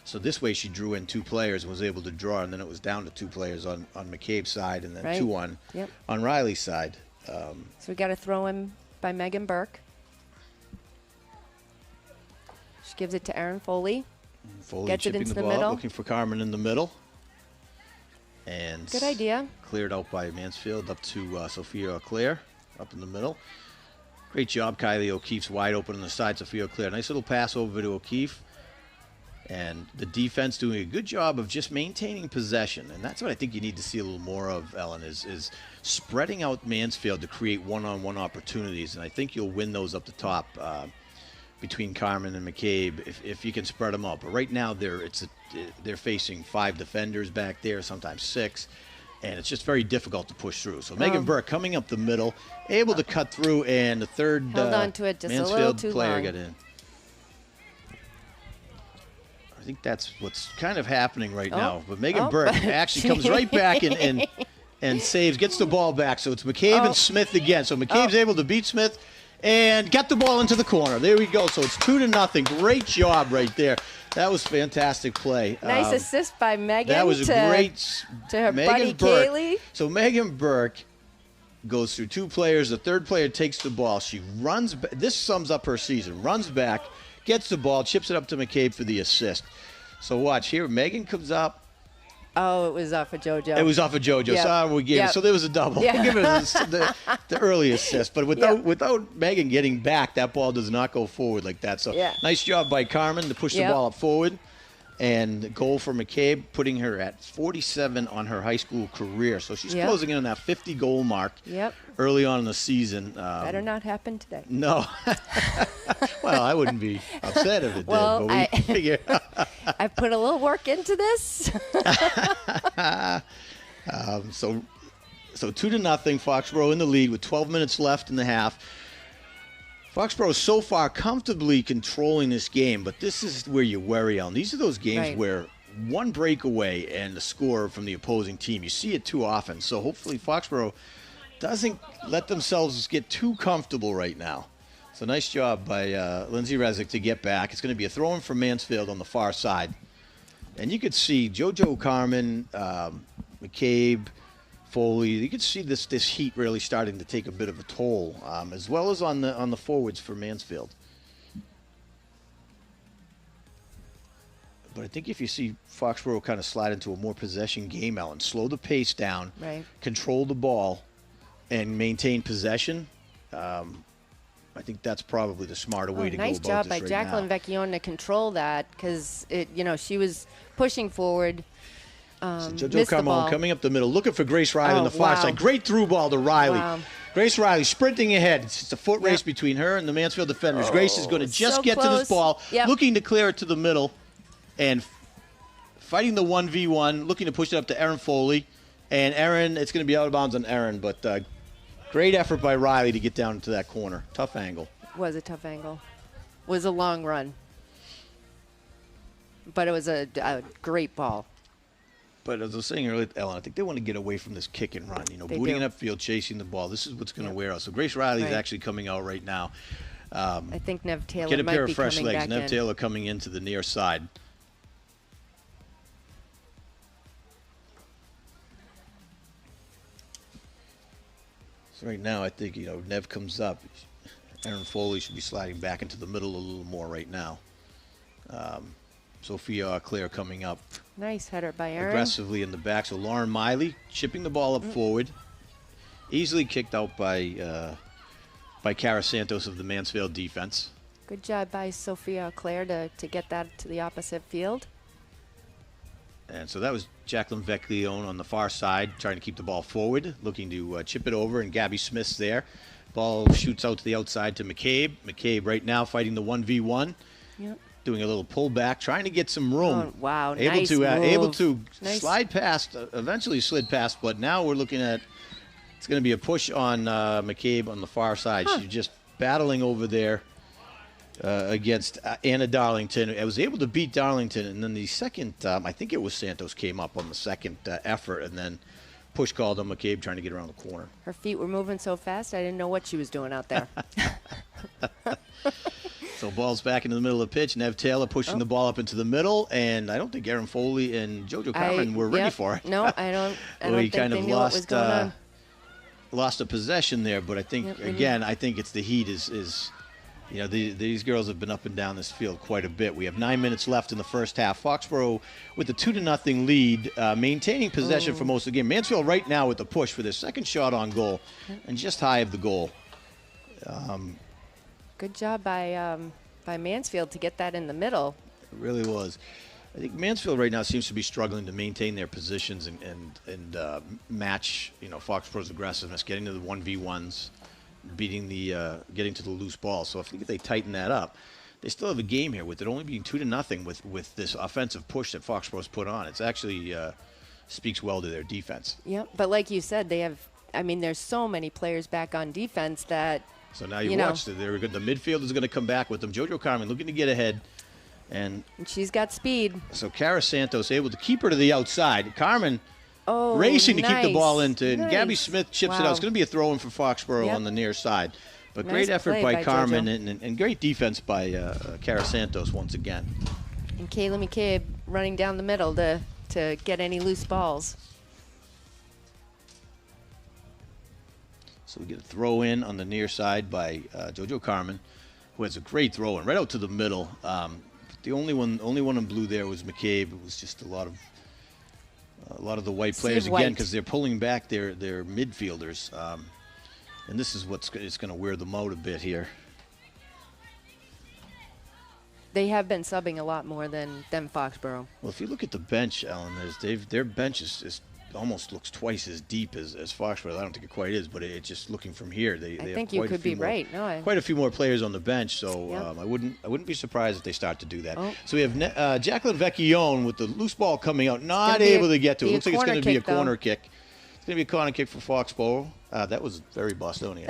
So this way she drew in 2 players and was able to draw, and then it was down to 2 players on McCabe's side, and then Right. 2 on Riley's side. So we got to throw him by Megan Burke. She gives it to Erin Foley. Foley Gets it chipping into the the ball, middle. looking for Carmen in the middle. And Good idea. Cleared out by Mansfield up to Sophia O'Clair up in the middle. Great job, Kylie O'Keefe's wide open on the side. Sophia O'Clair, nice little pass over to O'Keefe. And the defense doing a good job of just maintaining possession. And that's what I think you need to see a little more of, Ellen, is spreading out Mansfield to create one-on-one opportunities. And I think you'll win those up the top between Carmen and McCabe if you can spread them out. But right now they're facing 5 defenders back there, sometimes 6. And it's just very difficult to push through. So Megan Burke coming up the middle, able to cut through, and the third Held on to it just a little Mansfield too player long. got in. I think that's what's kind of happening right now. But Megan Burke actually comes right back and saves, gets the ball back. So it's McCabe and Smith again. So McCabe's able to beat Smith and get the ball into the corner. There we go. So it's 2-0. Great job right there. That was fantastic play. Nice assist by Megan. That was a great to her Megan buddy Burke. Kaylee. So Megan Burke goes through 2 players. The third player takes the ball. She runs. This sums up her season. Runs back, gets the ball, chips it up to McCabe for the assist. So watch here. Megan comes up. Oh, it was off of JoJo. It was off of JoJo. Yep. So we gave Yep. it. So there was a double. Yeah. We'll give it the early assist. But without Megan getting back, that ball does not go forward like that. So nice job by Carmen to push the ball up forward. And the goal for McCabe, putting her at 47 on her high school career. So she's closing in on that 50-goal mark early on in the season. Better not happen today. No. Well, I wouldn't be upset if it did. But we figure. I put a little work into this. So 2-0, Foxborough in the lead with 12 minutes left in the half. Foxborough is so far comfortably controlling this game, but this is where you worry on. These are those games where one breakaway and the score from the opposing team. You see it too often. So hopefully Foxborough doesn't let themselves get too comfortable right now. So nice job by Lindsay Resnick to get back. It's going to be a throw-in from Mansfield on the far side. And you could see JoJo Carmen, McCabe, Foley. You can see this heat really starting to take a bit of a toll, as well as on the forwards for Mansfield. But I think if you see Foxborough kind of slide into a more possession game, Ellen, slow the pace down, right, control the ball, and maintain possession, I think that's probably the smarter way to go about this right now. Nice job by Jacqueline Vecchione to control that, because she was pushing forward. So JoJo Carmon coming up the middle, looking for Grace Riley on the far side. Great through ball to Riley. Wow. Grace Riley sprinting ahead. It's a foot race between her and the Mansfield defenders. Grace is going to just get to this ball, looking to clear it to the middle, and fighting the 1v1, looking to push it up to Erin Foley. And Erin, it's going to be out of bounds on Erin, but great effort by Riley to get down into that corner. Tough angle. Was a tough angle. Was a long run. But it was a great ball. But as I was saying earlier, Ellen, I think they want to get away from this kick and run. Booting it upfield, chasing the ball. This is what's going to wear out. So Grace Riley is actually coming out right now. I think Nev Taylor get a might pair be of fresh coming legs. back Nev in. Taylor coming into the near side. So right now, I think Nev comes up. Erin Foley should be sliding back into the middle a little more right now. Sophia Claire coming up. Nice header by Erin. Aggressively in the back. So Lauren Miley chipping the ball up forward. Easily kicked out by Cara Santos of the Mansfield defense. Good job by Sophia Claire to get that to the opposite field. And so that was Jacqueline Vecchione on the far side, trying to keep the ball forward, looking to chip it over, and Gabby Smith's there. Ball shoots out to the outside to McCabe. McCabe right now fighting the 1v1. Yep. Doing a little pullback, trying to get some room. Oh, wow, able to nice. Slide past, eventually slid past, but now we're looking at, it's going to be a push on McCabe on the far side. She's just battling over there against Anna Darlington. I was able to beat Darlington, and then the second, I think it was Santos, came up on the second effort, and then push called on McCabe trying to get around the corner. Her feet were moving so fast, I didn't know what she was doing out there. So ball's back into the middle of the pitch. Nev Taylor pushing the ball up into the middle, and I don't think Erin Foley and JoJo Carmen were ready for it. No, I don't think kind they of knew what was going on. Lost a possession there, but I think, again, I think it's the heat these girls have been up and down this field quite a bit. We have 9 minutes left in the first half. Foxborough with a 2-0 lead, maintaining possession for most of the game. Mansfield right now with the push for their second shot on goal, and just high of the goal. Good job by Mansfield to get that in the middle. It really was. I think Mansfield right now seems to be struggling to maintain their positions and match Foxborough's aggressiveness, getting to the 1v1s, getting to the loose ball. So I think if they tighten that up, they still have a game here with it only being 2-0 with this offensive push that Foxborough's put on. It's actually speaks well to their defense. Yeah, but like you said, there's so many players back on defense that. So now you watch the midfield is going to come back with them. JoJo Carmen looking to get ahead, and she's got speed. So Cara Santos able to keep her to the outside. Carmen racing to keep the ball into, and Gabby Smith chips it out. It's going to be a throw-in for Foxborough on the near side. But great effort by Carmen and great defense by Cara Santos once again. And Kayla McCabe running down the middle to get any loose balls. So we get a throw in on the near side by JoJo Carmen, who has a great throw in right out to the middle. The only one in blue there was McCabe. It was just a lot of the white players again, because they're pulling back their midfielders, and this is it's going to wear them out a bit here. They have been subbing a lot more than Foxborough. Well, if you look at the bench, Ellen, their bench is almost looks twice as deep as Foxborough. I don't think it quite is, but it's just looking from here. They I have think you could be right. Quite a few more players on the bench, so I wouldn't be surprised if they start to do that. So we have Jacqueline Vecchione with the loose ball coming out, not able to get to it. Looks like it's going to be a corner kick. It's going to be a corner kick for Foxborough. That was very Bostonian.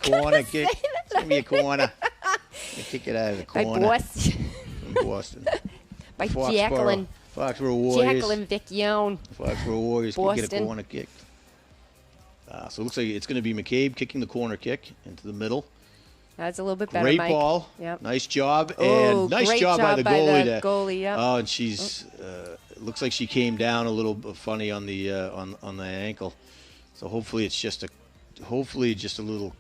Corner kick. It's going to be a corner. They kick it out of the corner. By Boston. From Boston. By Jacqueline. Foxborough Warriors. Jacqueline Vecchione. Foxborough Warriors can get a corner kick. So it looks like it's going to be McCabe kicking the corner kick into the middle. That's a little bit better, Great Mike. ball. Yep. Nice job. And nice job by the goalie. Yep. Oh, and she's looks like she came down a little funny on the ankle. So hopefully just a little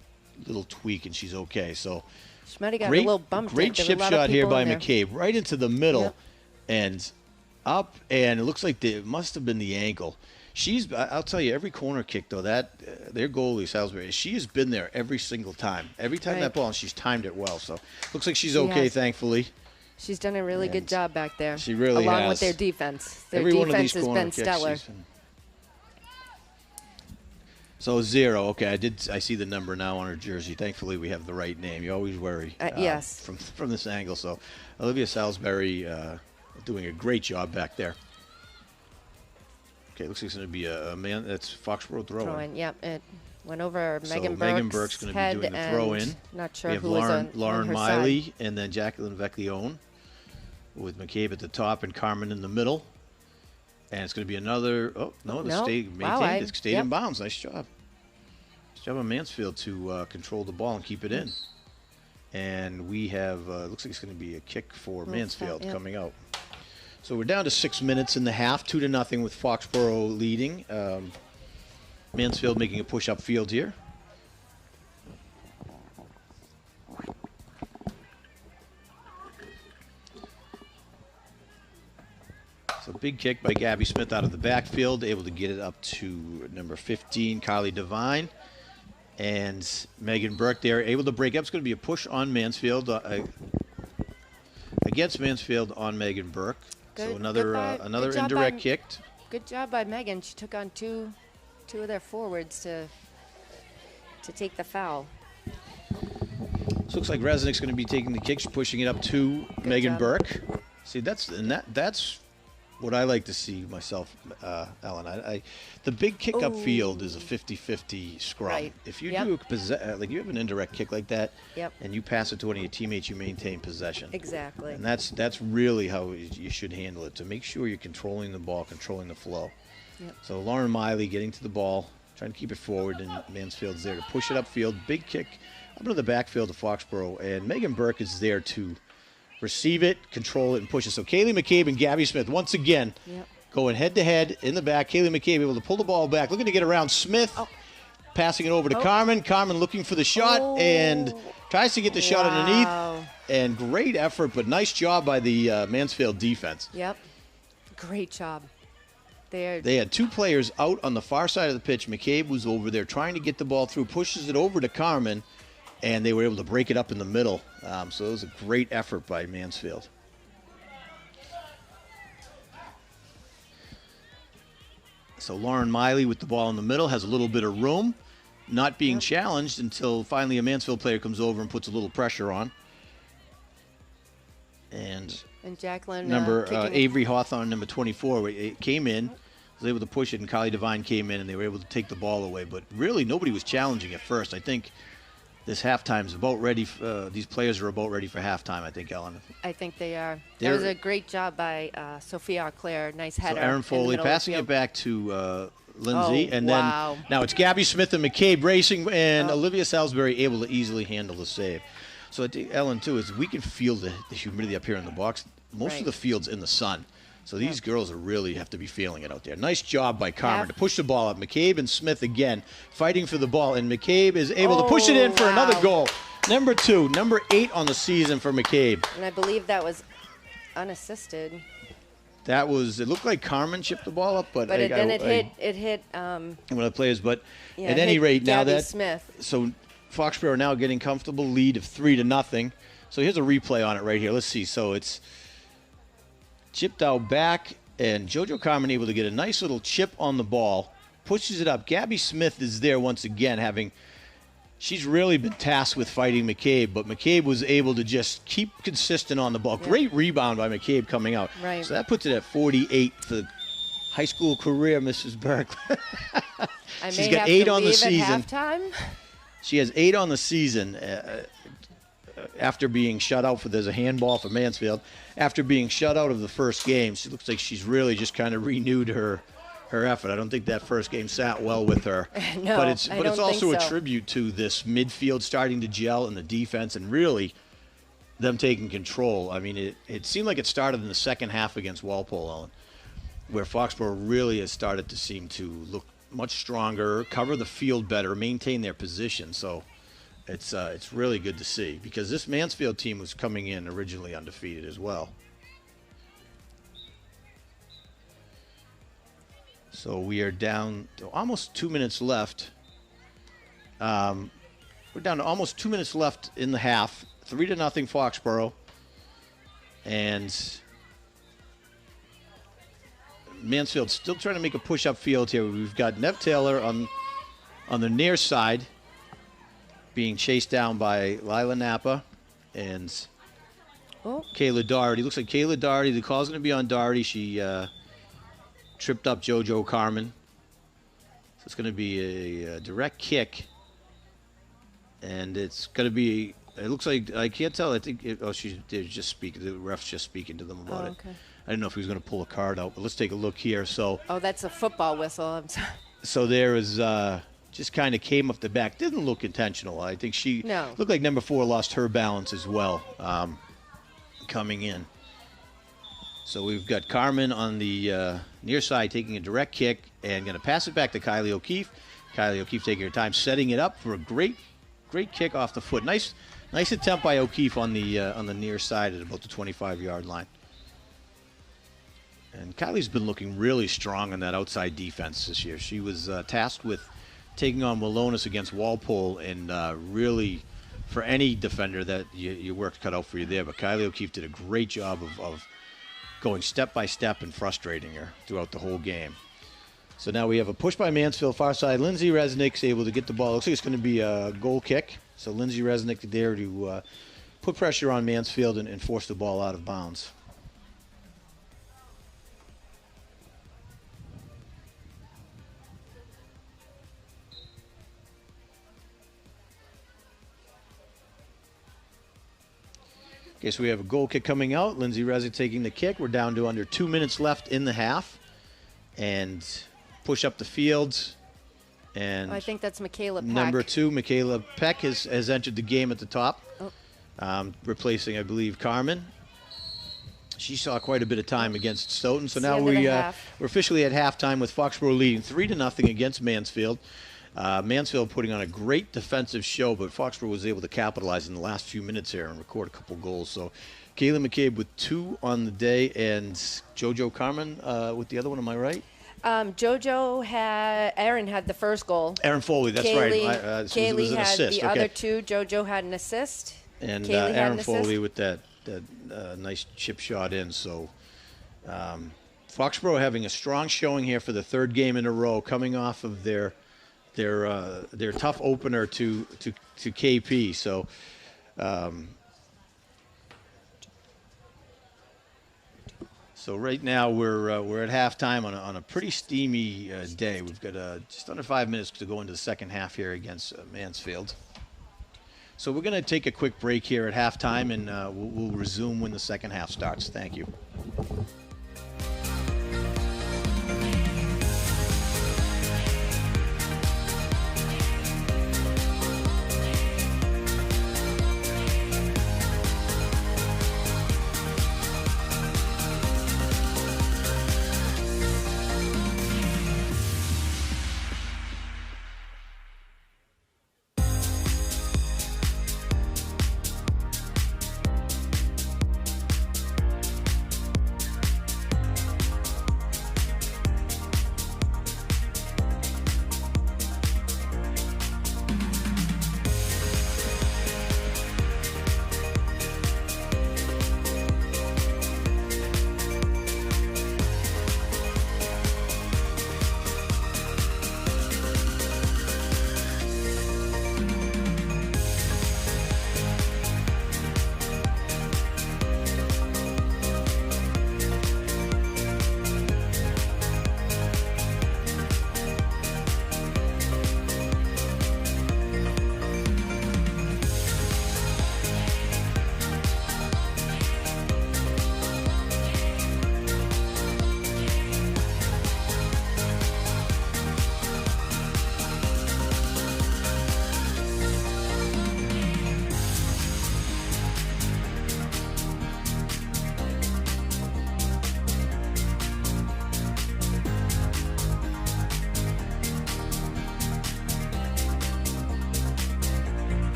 tweak and she's okay. So she might have got a little bumped. Great chip shot here by there. McCabe, right into the middle, Yep. and up, and it looks like it must have been the ankle. I'll tell you, every corner kick though, their goalie Salisbury, she has been there every single time. Every time that ball, and she's timed it well. So looks like she's okay, thankfully. She's done a really good job back there. She really has. Along with their defense. Their Every one of defense these has corner been kicks, stellar. So 0. Okay, I see the number now on her jersey. Thankfully, we have the right name. You always worry. Yes. From this angle. So Olivia Salisbury doing a great job back there. Okay, looks like it's going to be a man. That's Foxborough throw-in. Yep, it went over Megan Burke's going to be doing the throw-in. Not sure we have who was on Lauren her Miley side. and then Jacqueline Vecchione with McCabe at the top and Carmen in the middle. And it's going to be another. Oh no, stayed in bounds. Nice job. Nice job on Mansfield to control the ball and keep it in. And we have looks like it's going to be a kick for Mansfield coming out. So we're down to 6 minutes in the half, 2-0 with Foxborough leading. Mansfield making a push upfield here. So big kick by Gabby Smith out of the backfield, able to get it up to number 15, Carly Devine. And Megan Burke there, able to break up. It's going to be a push on Mansfield, against Mansfield on Megan Burke. So another indirect kick. Good job by Megan. She took on two of their forwards to take the foul. So looks like Resnick's going to be taking the kick. She's pushing it up to Megan Burke. See, that's what I like to see myself, Ellen. The big kick upfield is a 50-50 scrum. Right. If you do you have an indirect kick like that, and you pass it to one of your teammates, you maintain possession. Exactly. And that's really how you should handle it, to make sure you're controlling the ball, controlling the flow. Yep. So Lauren Miley getting to the ball, trying to keep it forward, and Mansfield's there to push it upfield. Big kick up into the backfield of Foxborough, and Megan Burke is there to receive it, control it, and push it. So Kaylee McCabe and Gabby Smith once again going head-to-head in the back. Kaylee McCabe able to pull the ball back, looking to get around Smith, passing it over to Carmen. Carmen looking for the shot and tries to get the shot underneath. And great effort, but nice job by the Mansfield defense. Yep. Great job. They had two players out on the far side of the pitch. McCabe was over there trying to get the ball through, pushes it over to Carmen, and they were able to break it up in the middle. So it was a great effort by Mansfield. So Lauren Miley with the ball in the middle has a little bit of room, not being challenged until finally a Mansfield player comes over and puts a little pressure on. And Jacqueline, Avery Hawthorne, number 24, came in, was able to push it, and Carly Devine came in, and they were able to take the ball away. But really, nobody was challenging at first. I think this halftime's about ready. These players are about ready for halftime, I think, Ellen. I think they are. That was a great job by Sophia Claire. Nice header. So Erin Foley passing it back to Lindsay. And then now it's Gabby Smith and McCabe racing, and Olivia Salisbury able to easily handle the save. So I think, Ellen, too, is we can feel the humidity up here in the box. Most of the field's in the sun. So these girls really have to be feeling it out there. Nice job by Carmen to push the ball up. McCabe and Smith again fighting for the ball, and McCabe is able to push it in for another goal. Number 2, number 8 on the season for McCabe. And I believe that was unassisted. That was, it looked like Carmen chipped the ball up, but it hit one of the players. But at any rate, now Gabby Smith. So Foxborough now getting comfortable lead of 3-0. So here's a replay on it right here. Let's see. So it's chipped out back, and JoJo Carmen able to get a nice little chip on the ball, pushes it up. Gabby Smith is there once again, she's really been tasked with fighting McCabe, but McCabe was able to just keep consistent on the ball. Great rebound by McCabe coming out. Right. So that puts it at 48 for high school career, Mrs. Burke. She's got 8 on the season. She has 8 on the season. After being shut out there's a handball for Mansfield. After being shut out of the first game, she looks like she's really just kind of renewed her effort. I don't think that first game sat well with her. No, but it's also so. a tribute to this midfield starting to gel in the defense and really them taking control. I mean, it seemed like it started in the second half against Walpole, Ellen, where Foxborough really has started to seem to look much stronger, cover the field better, maintain their position. So it's really good to see, because this Mansfield team was coming in originally undefeated as well. So we are down to almost 2 minutes left. We're down to almost 2 minutes left in the half. 3-0 Foxborough. And Mansfield still trying to make a push up field here. We've got Nev Taylor on the near side being chased down by Lila Napa and Kayla Doherty. Looks like Kayla Doherty. The call's going to be on Doherty. She tripped up JoJo Carmen. So it's going to be a direct kick. And it's going to be, it looks like, I can't tell. I think, they're just speaking. The ref's just speaking to them about it. Okay. I didn't know if he was going to pull a card out, but let's take a look here. So. Oh, that's a football whistle. I'm sorry. So there is, just kind of came up the back. Didn't look intentional. I think she looked like number 4 lost her balance as well coming in. So we've got Carmen on the near side taking a direct kick and going to pass it back to Kylie O'Keefe. Kylie O'Keefe taking her time, setting it up for a great kick off the foot. Nice attempt by O'Keefe on the near side at about the 25-yard line. And Kylie's been looking really strong on that outside defense this year. She was tasked with taking on Walonis against Walpole, and really, for any defender, that your work's cut out for you there. But Kylie O'Keefe did a great job of going step by step and frustrating her throughout the whole game. So now we have a push by Mansfield, far side. Lindsay Resnick's able to get the ball. Looks like it's going to be a goal kick. So Lindsay Resnick there to put pressure on Mansfield and force the ball out of bounds. Okay, so we have a goal kick coming out. Lindsay Resnick taking the kick. We're down to under 2 minutes left in the half. And push up the field. And I think that's Michaela Peck. Number 2, Michaela Peck has entered the game at the top, replacing, I believe, Carmen. She saw quite a bit of time against Stoughton. So now we're officially at halftime with Foxborough leading 3-0 against Mansfield. Mansfield putting on a great defensive show, but Foxborough was able to capitalize in the last few minutes here and record a couple goals. So Kayla McCabe with 2 on the day, and JoJo Carmen with the other one. Am I right? Aaron had the first goal. Aaron Foley, that's right. Kaylee was an had assist. the other 2. JoJo had an assist. And Aaron Foley with that nice chip shot in. So Foxborough having a strong showing here for the 3rd game in a row, coming off of their tough opener to KP. So so right now we're at halftime on a pretty steamy day. We've got just under 5 minutes to go into the second half here against Mansfield. So we're going to take a quick break here at halftime, and we'll resume when the second half starts. Thank you.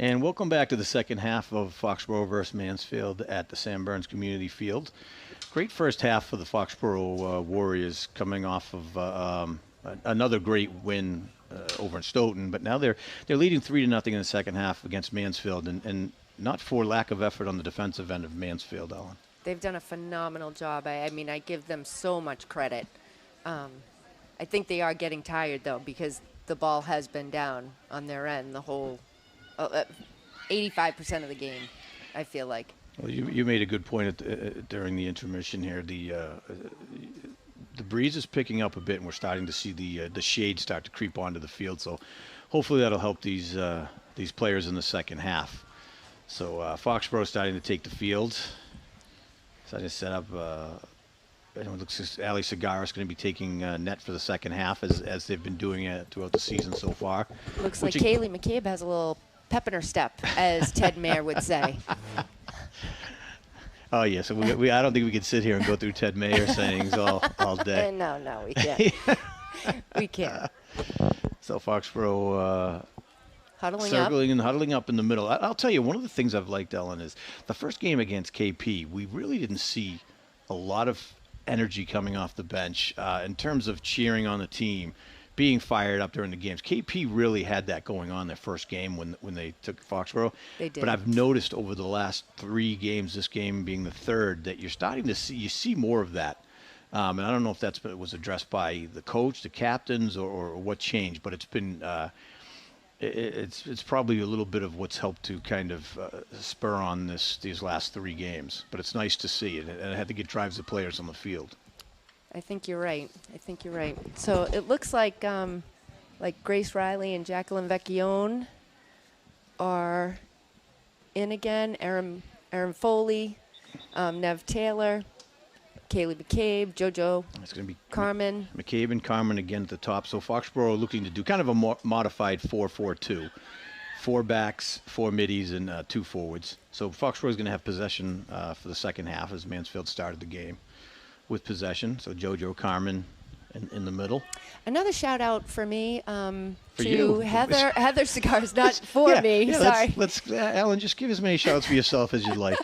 And welcome back to the second half of Foxborough versus Mansfield at the Sam Burns Community Field. Great first half for the Foxborough Warriors, coming off of another great win over in Stoughton. But now they're leading 3-0 in the second half against Mansfield, and not for lack of effort on the defensive end of Mansfield, Ellen. They've done a phenomenal job. I mean, I give them so much credit. I think they are getting tired, though, because the ball has been down on their end the whole 85% of the game, I feel like. Well, you made a good point during the intermission here. The breeze is picking up a bit, and we're starting to see the shade start to creep onto the field. So hopefully that'll help these players in the second half. So Foxborough starting to take the field. Starting to set up. It looks like Ali Segarra is going to be taking net for the second half, as they've been doing it throughout the season so far. Looks like Kaylee McCabe has a little pep in her step, as Ted Mayer would say. Oh, yeah. So I don't think we could sit here and go through Ted Mayer sayings all day. No, we can't. We can't. So Foxborough huddling up in the middle. I'll tell you, one of the things I've liked, Ellen, is the first game against KP, we really didn't see a lot of energy coming off the bench in terms of cheering on the team, being fired up during the games. KP really had that going on their first game when they took Foxborough. They did. But I've noticed over the last 3 games, this game being the third, that you're starting to see more of that. And I don't know if that was addressed by the coach, the captains, or what changed, but it's been it's probably a little bit of what's helped to kind of spur on these last 3 games. But it's nice to see it, and I think it drives the players on the field. I think you're right. So it looks like Grace Riley and Jacqueline Vecchione are in again. Erin Foley, Nev Taylor, Kaylee McCabe, JoJo. It's going to be Carmen. McCabe and Carmen again at the top. So Foxborough looking to do kind of a modified 4-4-2. 4 backs, 4 middies, and 2 forwards. So Foxborough is going to have possession for the second half as Mansfield started the game with possession. So JoJo, Carmen in the middle. Another shout out for me for to you. Heather Cigars, not for me. Yeah, sorry. Let's Alan, just give as many shouts for yourself as you'd like.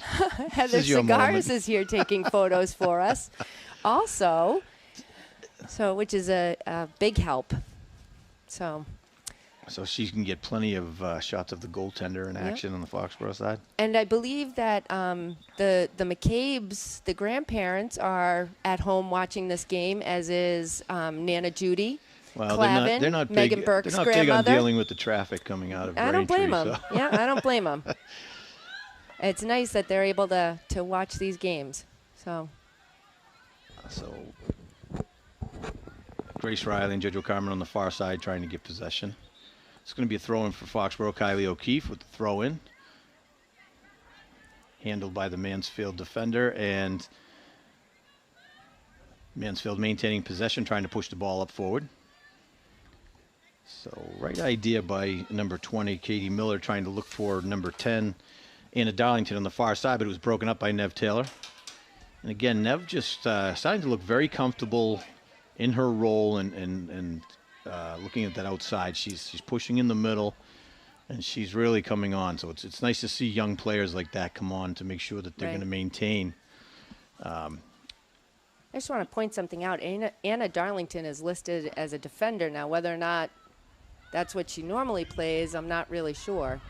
Heather Cigars is here taking photos for us. Also, which is a big help. So she can get plenty of shots of the goaltender in action on the Foxborough side. And I believe that the McCabes, the grandparents, are at home watching this game, as is Nana Judy, Clavin, they're not Megan big, Burke's they're not grandmother. big on dealing with the traffic coming out of Braintree. I don't blame them. So. Yeah, I don't blame them. It's nice that they're able to watch these games. So Grace Riley and JoJo Carmen on the far side trying to get possession. It's going to be a throw-in for Foxborough. Kylie O'Keefe with the throw-in. Handled by the Mansfield defender. And Mansfield maintaining possession, trying to push the ball up forward. So right idea by number 20, Katie Miller, trying to look for number 10, Anna Darlington on the far side, but it was broken up by Nev Taylor. And again, Nev just starting to look very comfortable in her role and looking at that outside. She's pushing in the middle, and she's really coming on. So it's nice to see young players like that come on to make sure that they're going to maintain. I just want to point something out. Anna Darlington is listed as a defender now. Whether or not that's what she normally plays, I'm not really sure.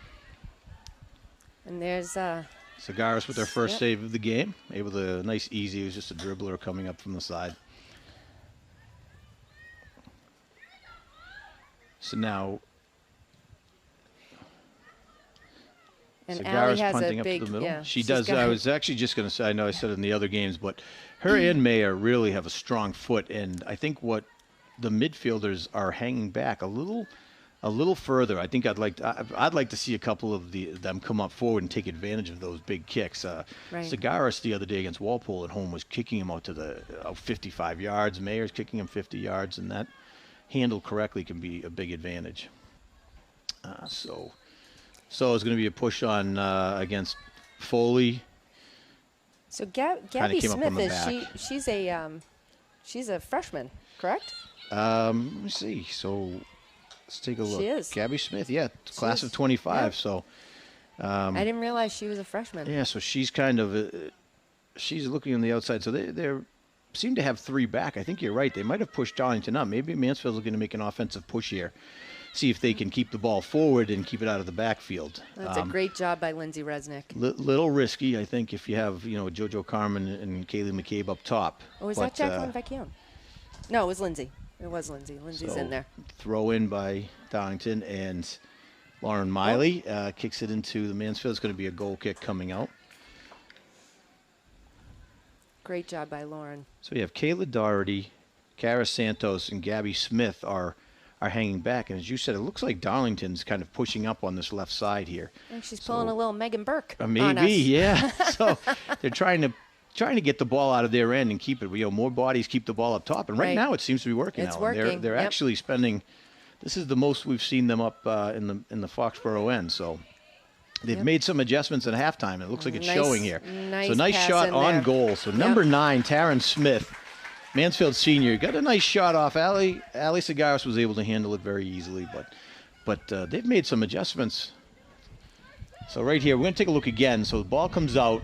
And there's Segarra with her first save of the game. Able to nice easy. It was just a dribbler coming up from the side. So now, and Segarra's punting up to the middle. Yeah, she does. I was actually just going to say, I know I said it in the other games, but her and Mayer really have a strong foot, and I think what the midfielders are hanging back a little further. I think I'd like to see a couple of them come up forward and take advantage of those big kicks. Segarra the other day against Walpole at home was kicking him out to the 55 yards. Mayer's kicking him 50 yards, and that handled correctly can be a big advantage. So it's going to be a push on against Foley. So Gabby Smith she's a freshman, correct? Let me see. So let's take a look. She is. Gabby Smith, class of 25. Yeah. So I didn't realize she was a freshman. Yeah, so she's kind of she's looking on the outside. So they seem to have 3 back. I think you're right. They might have pushed Darlington up. Maybe Mansfield's looking to make an offensive push here, see if they can keep the ball forward and keep it out of the backfield. That's a great job by Lindsay Resnick. Little risky, I think, if you have JoJo Carmen and Kaylee McCabe up top. Or was that Jacqueline Vecchione? No, it was Lindsay. It was Lindsay. Lindsay's in there. Throw in by Darlington, and Lauren Miley kicks it into the Mansfield. It's going to be a goal kick coming out. Great job by Lauren. So we have Kayla Doherty, Cara Santos, and Gabby Smith are hanging back. And as you said, it looks like Darlington's kind of pushing up on this left side here. I think she's pulling a little Megan Burke maybe, on us. Yeah. So they're trying to get the ball out of their end and keep it. More bodies keep the ball up top. And right now it seems to be working. It's out. working. They're actually spending. This is the most we've seen them up in the Foxborough end. So they've made some adjustments at halftime. It looks like it's showing here. So nice shot on goal. So number 9, Taryn Smith, Mansfield senior, got a nice shot off. Ali Sagaris was able to handle it very easily, but they've made some adjustments. So right here, we're going to take a look again. So the ball comes out,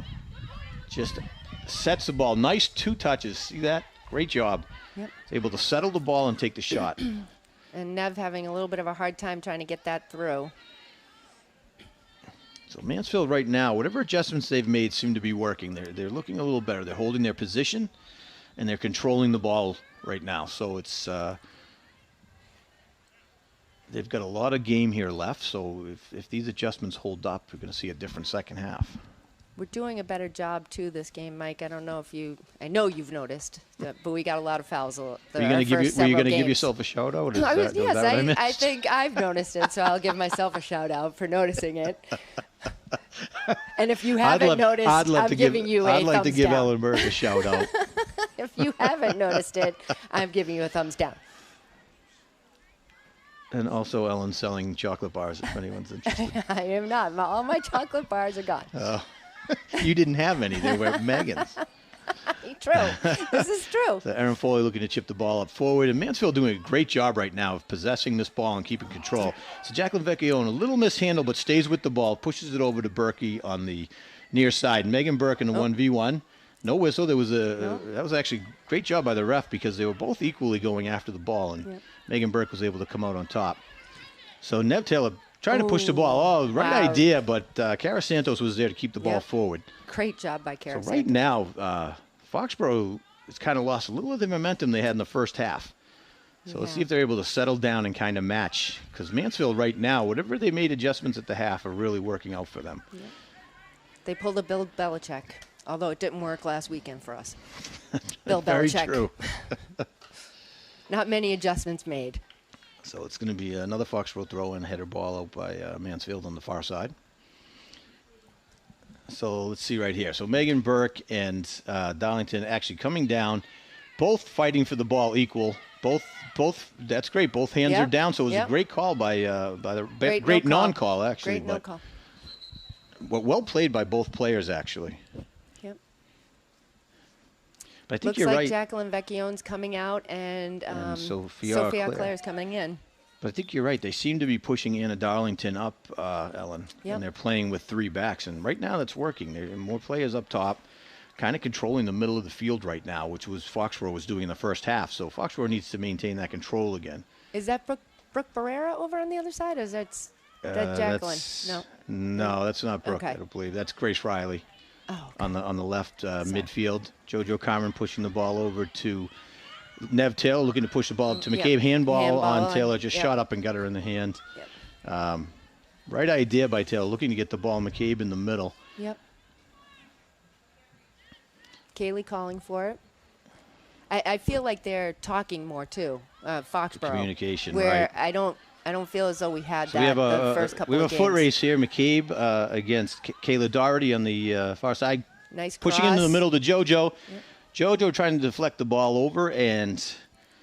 just sets the ball. Nice 2 touches. See that? Great job. Yep. Able to settle the ball and take the shot. And Nev having a little bit of a hard time trying to get that through. So Mansfield right now, whatever adjustments they've made seem to be working. They're looking a little better. They're holding their position, and they're controlling the ball right now. So it's they've got a lot of game here left. So if these adjustments hold up, we're going to see a different second half. We're doing a better job, too, this game, Mike. I don't know if I know you've noticed, but we got a lot of fouls. Were you going to give yourself a shout-out? Yes, I think I've noticed it, so I'll give myself a shout-out for noticing it. And if you haven't noticed, I'm giving you a thumbs down. I'd like to give Ellen Burke a shout-out. If you haven't noticed it, I'm giving you a thumbs down. And also Ellen's selling chocolate bars, if anyone's interested. I am not. All my chocolate bars are gone. Oh. You didn't have any. They were Megan's. True. This is true. So Erin Foley looking to chip the ball up forward. And Mansfield doing a great job right now of possessing this ball and keeping control. So Jacqueline Vecchione, a little mishandled, but stays with the ball, pushes it over to Berkey on the near side. Megan Burke in the 1v1. No whistle. That was actually a great job by the ref because they were both equally going after the ball. And Megan Burke was able to come out on top. So Nev Taylor trying to push the ball. Right idea, but Cara Santos was there to keep the ball forward. Great job by Cara Santos. So right now, Foxborough has kind of lost a little of the momentum they had in the first half. So let's see if they're able to settle down and kind of match. Because Mansfield right now, whatever they made adjustments at the half are really working out for them. Yeah. They pulled a Bill Belichick, although it didn't work last weekend for us. Bill Belichick. Very true. Not many adjustments made. So it's going to be another Foxborough throw and header ball out by Mansfield on the far side. So let's see right here. So Megan Burke and Darlington actually coming down, both fighting for the ball equal. Both. That's great. Both hands are down. So it was a great call by the great non-call actually. Great no-call. Well played by both players actually. Yep. But I think Looks you're like right. Jacqueline Vecchione's coming out and Sophia Claire's coming in. But I think you're right. They seem to be pushing Anna Darlington up, Ellen, and they're playing with 3 backs. And right now that's working. There are more players up top, kind of controlling the middle of the field right now, which was Foxborough was doing in the first half. So Foxborough needs to maintain that control again. Is that Brooke Barrera over on the other side? Or is that Jacqueline? No, that's not Brooke, okay. I don't believe. That's Grace Riley. Oh, okay. On the left midfield. JoJo Carmen pushing the ball over to Nev Taylor, looking to push the ball up to McCabe. Handball on Taylor, just shot up and got her in the hand. Yep. Right idea by Taylor, looking to get the ball. McCabe in the middle. Yep. Kaylee calling for it. I feel like they're talking more too, Foxborough. Communication, where right. I don't feel as though we had so that the first couple of games. We have a foot race here. McCabe against Kayla Doherty on the far side. Nice pushing cross. into the middle to JoJo. Yep. JoJo trying to deflect the ball over, and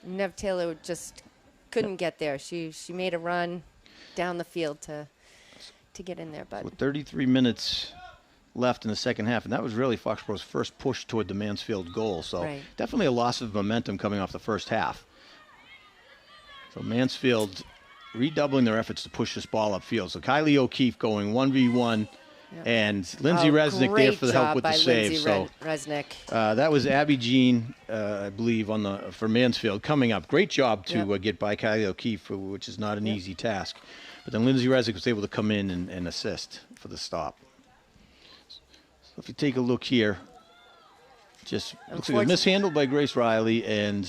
Nev Taylor just couldn't get there. She made a run down the field to get in there, but with 33 minutes left in the second half, and that was really Foxborough's first push toward the Mansfield goal. So definitely a loss of momentum coming off the first half. So Mansfield redoubling their efforts to push this ball upfield. So Kylie O'Keefe going 1v1 Yep. And Lindsay Resnick there for the help with the save. So Resnick. That was Abby Jean, I believe, for Mansfield coming up. Great job to get by Kylie O'Keefe, which is not an easy task. But then Lindsay Resnick was able to come in and assist for the stop. So if you take a look here, just looks like it was mishandled by Grace Riley, and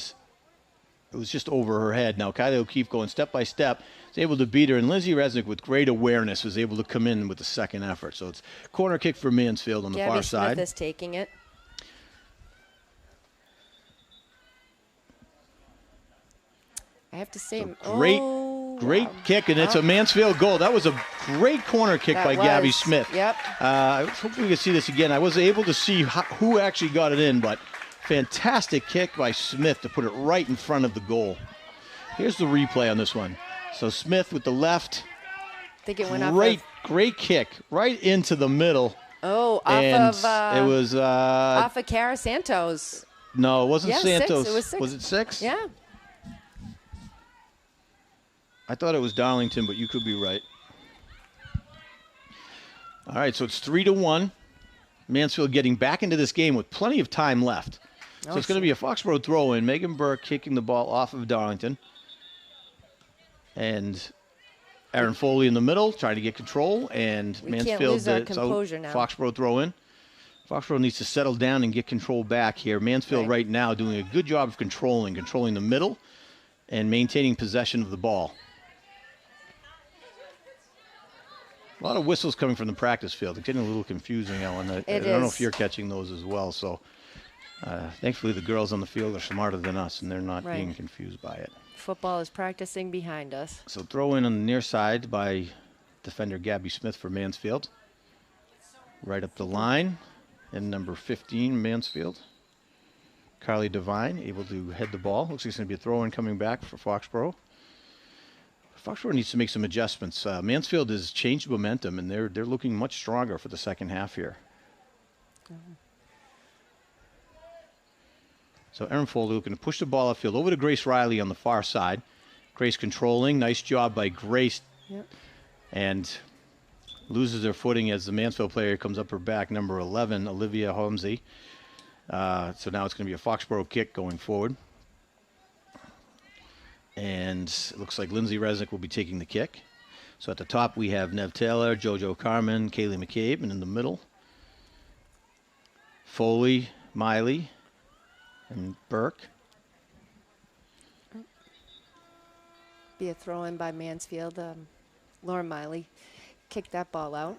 it was just over her head. Now Kylie O'Keefe going step by step, was able to beat her, and Lindsay Resnick with great awareness was able to come in with the second effort. So it's corner kick for Mansfield on the far side. Gabby Smith is taking it. I have to say, great kick, and it's a Mansfield goal. That was a great corner kick by Gabby Smith. Yep. I hope we can see this again. I was able to see who actually got it in, but fantastic kick by Smith to put it right in front of the goal. Here's the replay on this one. So Smith with the left. I think it went off. Great kick right into the middle. Oh, off of Cara Santos. No, it wasn't Santos. 6. It was 6. Was it 6? Yeah. I thought it was Darlington, but you could be right. All right, so it's 3-1. Mansfield getting back into this game with plenty of time left. So it's going to be a Foxborough throw-in. Megan Burke kicking the ball off of Darlington. And Aaron Foley in the middle trying to get control. And Mansfield, can't lose our composure now. Foxborough throw-in. Foxborough needs to settle down and get control back here. Mansfield right now doing a good job of controlling the middle and maintaining possession of the ball. A lot of whistles coming from the practice field. It's getting a little confusing, Ellen. I don't know if you're catching those as well. So thankfully the girls on the field are smarter than us, and they're not being confused by it. Football is practicing behind us. So throw in on the near side by defender Gabby Smith for Mansfield. Right up the line. And number 15, Mansfield. Carly Devine able to head the ball. Looks like it's going to be a throw-in coming back for Foxborough. Foxborough needs to make some adjustments. Mansfield has changed momentum, and they're looking much stronger for the second half here. So Erin Foley looking to push the ball upfield over to Grace Riley on the far side. Grace controlling. Nice job by Grace. Yep. And loses her footing as the Mansfield player comes up her back, number 11, Olivia Holmesy. So now it's going to be a Foxborough kick going forward. And it looks like Lindsay Resnick will be taking the kick. So at the top we have Nev Taylor, JoJo Carmen, Kaylee McCabe, and in the middle, Foley, Miley, and Burke. Be a throw-in by Mansfield. Lauren Miley kicked that ball out.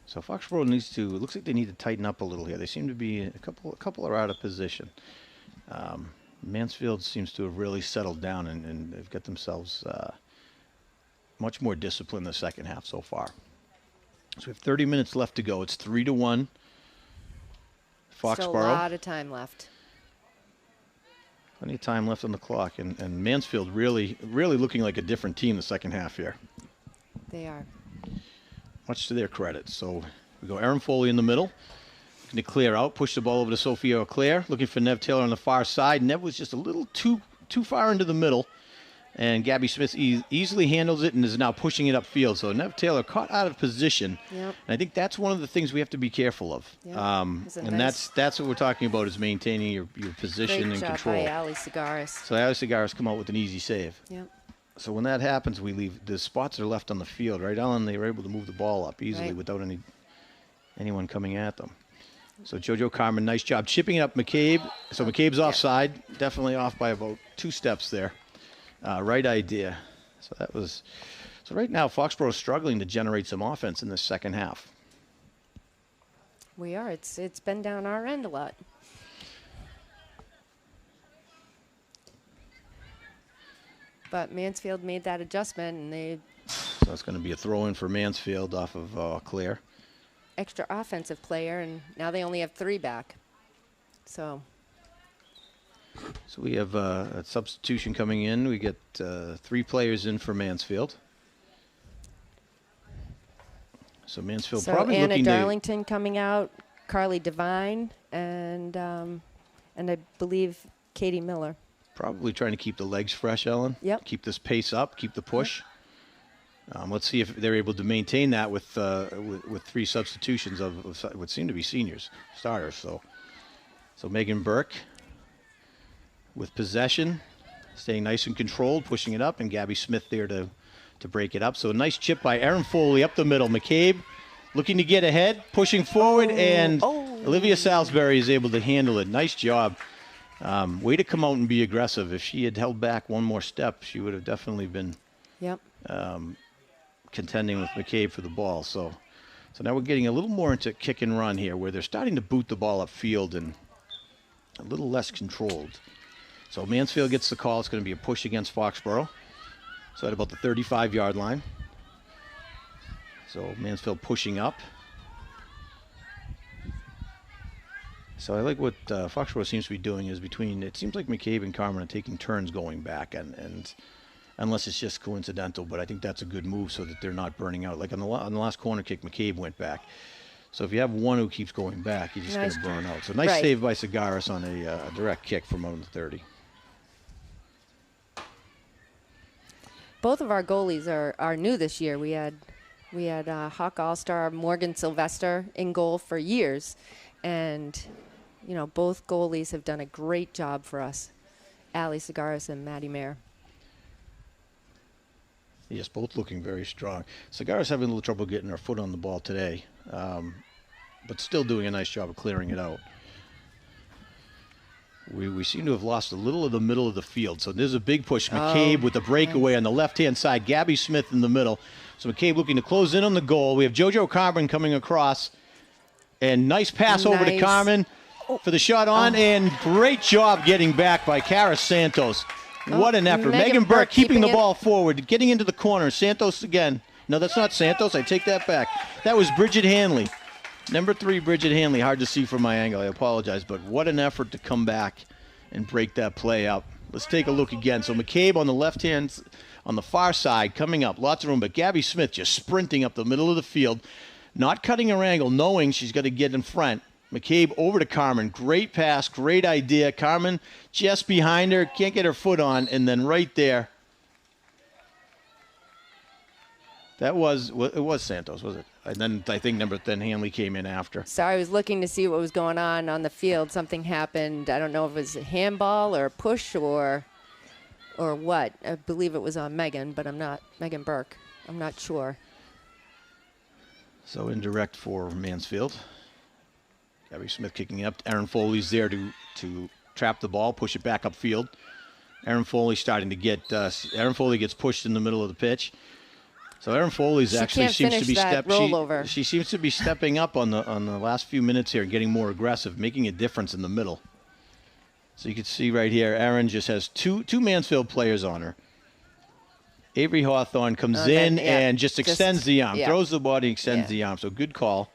So Foxborough needs to, it looks like they need to tighten up a little here. They seem to be, a couple are out of position. Mansfield seems to have really settled down, and they've got themselves much more discipline in the second half so far. So we have 30 minutes left to go. It's 3-1. Foxborough. Still a lot of time left. Plenty of time left on the clock, and Mansfield really looking like a different team the second half here. They are. Much to their credit. So we go Erin Foley in the middle. Going to clear out, push the ball over to Sophia Auclair, looking for Nev Taylor on the far side. Nev was just a little too far into the middle, and Gabby Smith easily handles it and is now pushing it upfield. So Nev Taylor caught out of position, and I think that's one of the things we have to be careful of. And that's what we're talking about, is maintaining your position and control. Great job by Ali Cigaris. So Ali Cigaris come out with an easy save. Yep. So when that happens, we leave the spots that are left on the field, right, Ellen? They were able to move the ball up easily without anyone coming at them. So JoJo Carmen, nice job chipping it up McCabe. So McCabe's offside, definitely off by about 2 steps there. Right idea. So right now Foxborough is struggling to generate some offense in the second half. We are. It's been down our end a lot. But Mansfield made that adjustment, and So it's going to be a throw-in for Mansfield off of Claire. Extra offensive player, and now they only have 3 back. So we have a substitution coming in. We get 3 players in for Mansfield. So Mansfield probably Anna looking Darlington coming out, Carly Devine, and I believe Katie Miller. Probably trying to keep the legs fresh, Ellen. Yep. Keep this pace up, keep the push. Let's see if they're able to maintain that with 3 substitutions of what seem to be starters. So Megan Burke with possession, staying nice and controlled, pushing it up, and Gabby Smith there to break it up. So a nice chip by Erin Foley up the middle. McCabe looking to get ahead, pushing forward, and Olivia Salisbury is able to handle it. Nice job. Way to come out and be aggressive. If she had held back one more step, she would have definitely been contending with McCabe for the ball. So now we're getting a little more into kick and run here, where they're starting to boot the ball upfield and a little less controlled. So Mansfield gets the call. It's going to be a push against Foxborough. So at about the 35-yard line. So Mansfield pushing up. So I like what Foxborough seems to be doing is it seems like McCabe and Carmen are taking turns going back, and unless it's just coincidental, but I think that's a good move so that they're not burning out. Like on the last corner kick, McCabe went back. So if you have one who keeps going back, you're just going to burn out. So nice save by Segaris on a direct kick from out of the 30. Both of our goalies are new this year. We had Hawk All-Star Morgan Sylvester in goal for years, and both goalies have done a great job for us, Allie Segaris and Maddie Mayer. Yes, both looking very strong. Segaris having a little trouble getting her foot on the ball today, but still doing a nice job of clearing it out. We seem to have lost a little of the middle of the field. So there's a big push. McCabe with the breakaway on the left-hand side. Gabby Smith in the middle. So McCabe looking to close in on the goal. We have JoJo Carmen coming across. And nice pass over to Carmen for the shot on. And great job getting back by Cara Santos. What an effort. Megan Burke keeping the ball forward, getting into the corner. Santos again. No, that's not Santos. I take that back. That was Bridget Hanley. Number 3, Bridget Hanley. Hard to see from my angle. I apologize. But what an effort to come back and break that play up. Let's take a look again. So McCabe on the left hand, on the far side, coming up. Lots of room. But Gabby Smith just sprinting up the middle of the field, not cutting her angle, knowing she's got to get in front. McCabe over to Carmen. Great pass, great idea. Carmen just behind her, can't get her foot on, and then right there. It was Santos, was it? And then I think then Hanley came in after. Sorry, I was looking to see what was going on the field. Something happened. I don't know if it was a handball or a push or what. I believe it was on Megan, but Megan Burke. I'm not sure. So indirect for Mansfield. Gabby Smith kicking up. Erin Foley's there to trap the ball, push it back upfield. Erin Foley starting to get. Erin Foley gets pushed in the middle of the pitch. So Erin Foley's actually seems to be she seems to be stepping up on the last few minutes here, getting more aggressive, making a difference in the middle. So you can see right here, Erin just has two Mansfield players on her. Avery Hawthorne comes in and just extends the arm, throws the body, extends the arm. So good call.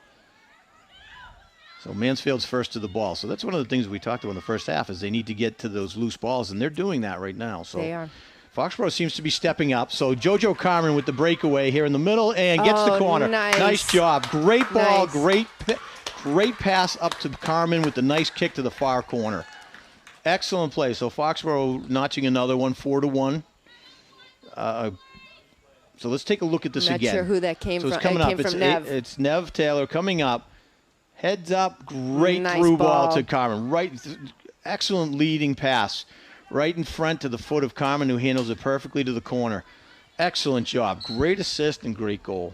So Mansfield's first to the ball. So that's one of the things we talked about in the first half is they need to get to those loose balls, and they're doing that right now. So they are. Foxborough seems to be stepping up. So JoJo Carmen with the breakaway here in the middle and gets the corner. Nice job. Great ball. Nice. Great pass up to Carmen with the nice kick to the far corner. Excellent play. So Foxborough notching another one, 4-1. So let's take a look at this again. Not sure who that came from. So it's coming up. It's Nev Taylor coming up. Heads up. Great through ball to Carmen. Excellent leading pass. Right in front to the foot of Carmen, who handles it perfectly to the corner. Excellent job. Great assist and great goal.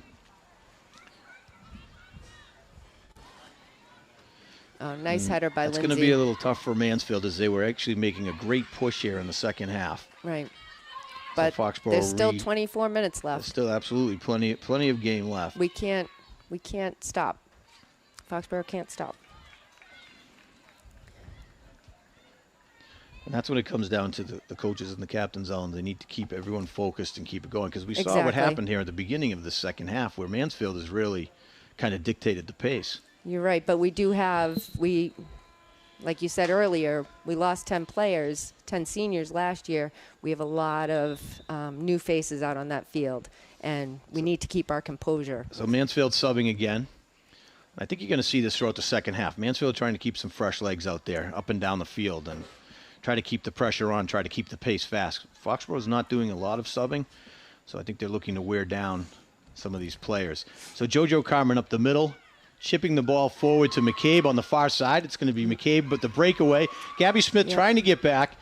Oh, nice header by Lindsay. It's going to be a little tough for Mansfield as they were actually making a great push here in the second half. Right. But there's still 24 minutes left. There's still absolutely plenty of game left. We can't stop. Foxborough can't stop. And that's when it comes down to the coaches and the captain's on. They need to keep everyone focused and keep it going because we saw what happened here at the beginning of the second half where Mansfield has really kind of dictated the pace. You're right, but we do have, like you said earlier, we lost 10 players, 10 seniors last year. We have a lot of new faces out on that field, and we need to keep our composure. So Mansfield subbing again. I think you're going to see this throughout the second half. Mansfield trying to keep some fresh legs out there, up and down the field, and try to keep the pressure on, try to keep the pace fast. Foxborough is not doing a lot of subbing, So I think they're looking to wear down some of these players. So JoJo Carmen up the middle, shipping the ball forward to McCabe on the far side. It's going to be McCabe, but the breakaway. Gabby Smith trying to get back.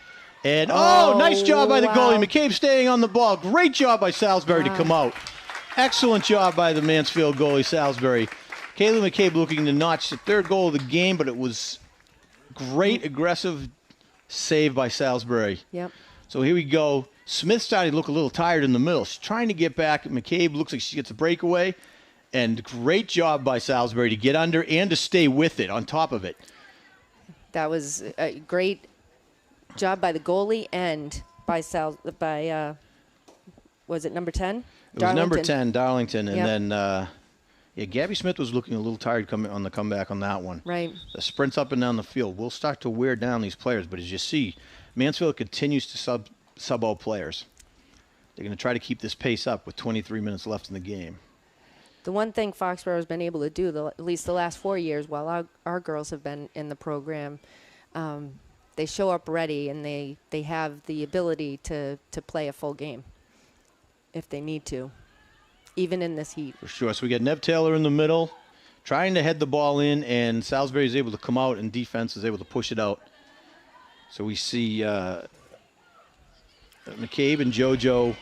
And, nice job by the goalie. McCabe staying on the ball. Great job by Salisbury to come out. Excellent job by the Mansfield goalie, Salisbury. Kaylee McCabe looking to notch the third goal of the game, but it was great, aggressive save by Salisbury. Yep. So here we go. Smith started to look a little tired in the middle. She's trying to get back. McCabe looks like she gets a breakaway. And great job by Salisbury to get under and to stay with it, on top of it. That was a great job by the goalie and by was it number 10? It was number 10, Darlington. And then, Gabby Smith was looking a little tired on the comeback on that one. Right. The sprints up and down the field will start to wear down these players. But as you see, Mansfield continues to sub out players. They're going to try to keep this pace up with 23 minutes left in the game. The one thing Foxborough has been able to do, at least the last 4 years, while our girls have been in the program, they show up ready and they have the ability to play a full game if they need to, even in this heat. For sure. So we got Nev Taylor in the middle, trying to head the ball in, and Salisbury is able to come out, and defense is able to push it out. So we see McCabe and JoJo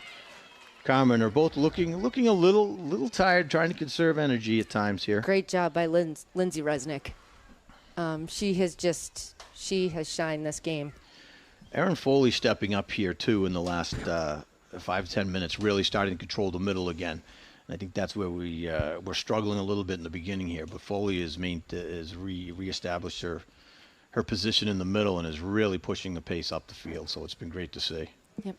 Carmen are both looking a little tired, trying to conserve energy at times here. Great job by Lindsay Resnick. She has shined this game. Erin Foley stepping up here too in the last 5 to 10 minutes, really starting to control the middle again. And I think that's where we're struggling a little bit in the beginning here. But Foley is reestablished her position in the middle and is really pushing the pace up the field. So it's been great to see. Yep.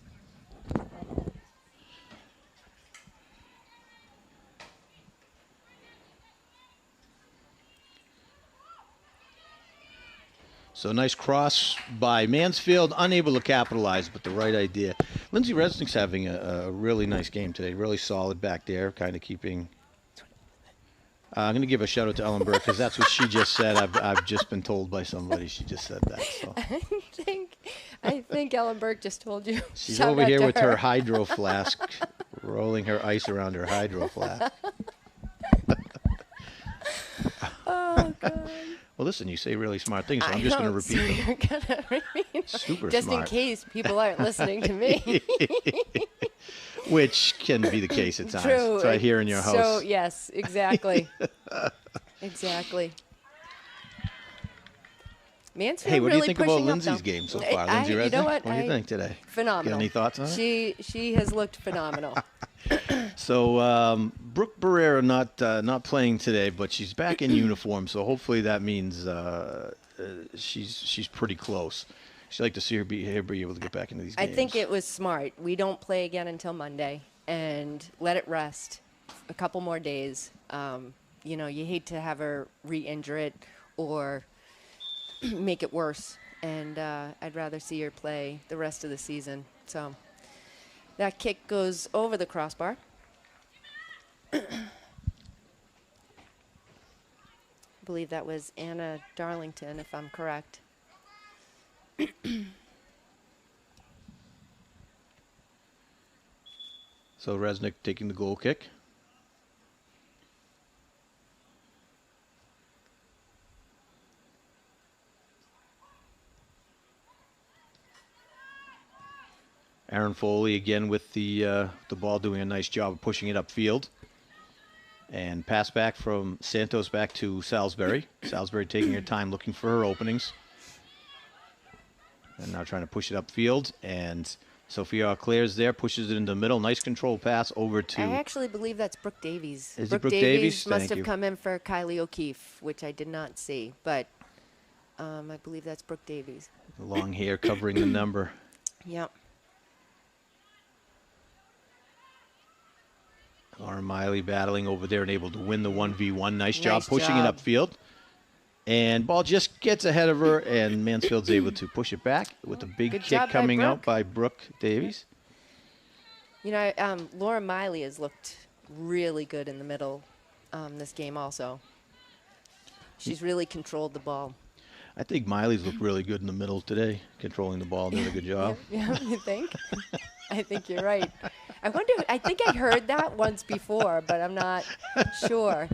So nice cross by Mansfield, unable to capitalize, but the right idea. Lindsay Resnick's having a really nice game today, really solid back there, kind of keeping. I'm going to give a shout out to Ellen Burke because that's what she just said. I've just been told by somebody she just said that. So. I think Ellen Burke just told you. She's over here with her hydro flask, rolling her ice around her hydro flask. Oh, God. Well, listen, you say really smart things, so I'm just going to repeat them. You're going to repeat Super just smart. in case people aren't listening to me. Which can be the case at times. True. It's right here in your house. So, yes, exactly. Exactly. Mansfield Hey, what do you really think about pushing up Lindsay's now. game so far? Lindsay Resnick? You know what? What do you think today? Phenomenal. Got any thoughts on it? She has looked phenomenal. So Brooke Barrera not playing today, but she's back in uniform. So hopefully that means she's pretty close. She'd like to see her be able to get back into these games. I think it was smart. We don't play again until Monday, and let it rest a couple more days. You hate to have her re-injure it or make it worse, and I'd rather see her play the rest of the season. So that kick goes over the crossbar. I believe that was Anna Darlington, if I'm correct. So Resnick taking the goal kick. Aaron Foley again with the ball, doing a nice job of pushing it upfield. And pass back from Santos back to Salisbury. Salisbury taking her time looking for her openings. And now trying to push it upfield. And Sophia Claire's there, pushes it into the middle. Nice control pass over to... I actually believe that's Brooke Davies. Is it Brooke Davies? Must have come in for Kylie O'Keefe, which I did not see. But I believe that's Brooke Davies. The long hair covering the number. Yep. Lauren Miley battling over there and able to win the 1v1. Nice job Nice pushing job. it upfield. And ball just gets ahead of her, and Mansfield's able to push it back with a big Good kick job by coming out Brooke. by Brooke Davies. You know, Laura Miley has looked really good in the middle this game also. She's really controlled the ball. I think Miley's looked really good in the middle today, controlling the ball, doing a good job. Yeah, you think? I think you're right. I wonder. I think I heard that once before, but I'm not sure.